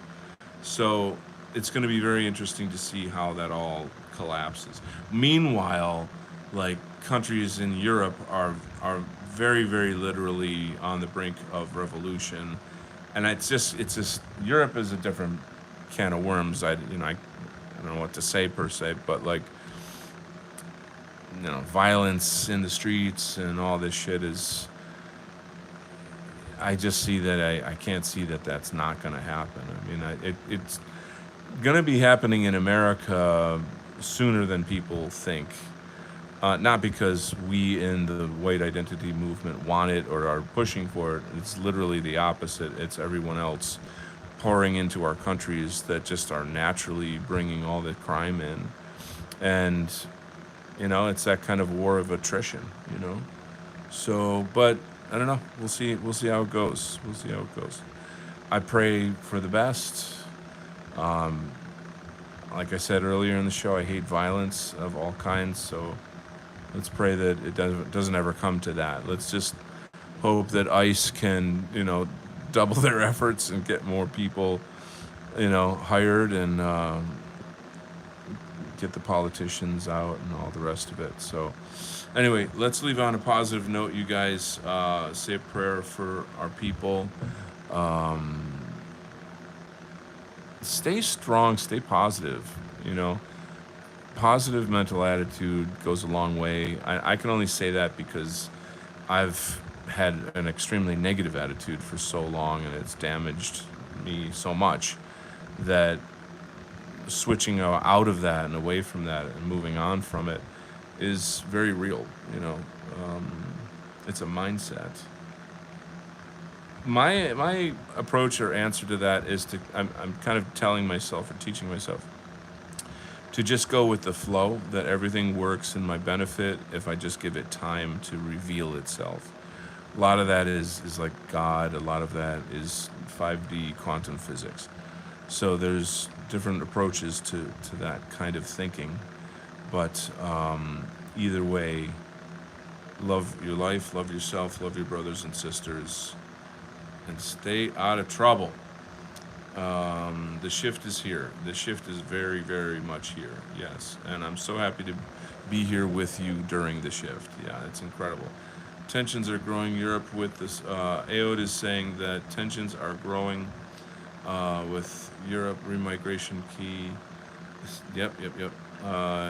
So it's going to be very interesting to see how that all collapses. Meanwhile, like, countries in Europe are very, very literally on the brink of revolution, and it's just Europe is a different can of worms. I don't know what to say per se, but like, violence in the streets and all this shit is. I just see that I can't see that that's not going to happen. I mean, it's going to be happening in America sooner than people think. Not because we in the white identity movement want it or are pushing for it. It's literally the opposite. It's everyone else pouring into our countries that just are naturally bringing all the crime in. And, it's that kind of war of attrition, So, but I don't know. We'll see how it goes. I pray for the best. Like I said earlier in the show, I hate violence of all kinds, so let's pray that it doesn't ever come to that. Let's just hope that ICE can, double their efforts and get more people, hired, and get the politicians out and all the rest of it. So anyway, let's leave on a positive note, you guys. Say a prayer for our people. Stay strong, stay positive, Positive mental attitude goes a long way. I can only say that because I've had an extremely negative attitude for so long, and it's damaged me so much that switching out of that and away from that and moving on from it is very real, It's a mindset. My approach or answer to that is I'm kind of telling myself or teaching myself, to just go with the flow, that everything works in my benefit if I just give it time to reveal itself. A lot of that is like God, a lot of that is 5D quantum physics. So there's different approaches to that kind of thinking. But either way, love your life, love yourself, love your brothers and sisters, and stay out of trouble. The shift is here. The shift is very, very much here. Yes, and I'm so happy to be here with you during the shift. Yeah, it's incredible. Tensions are growing. Europe with this. AOD is saying that tensions are growing with Europe remigration key. Yep.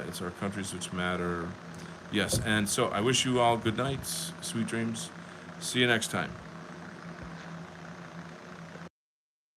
It's our countries which matter. Yes, and so I wish you all good nights, sweet dreams. See you next time.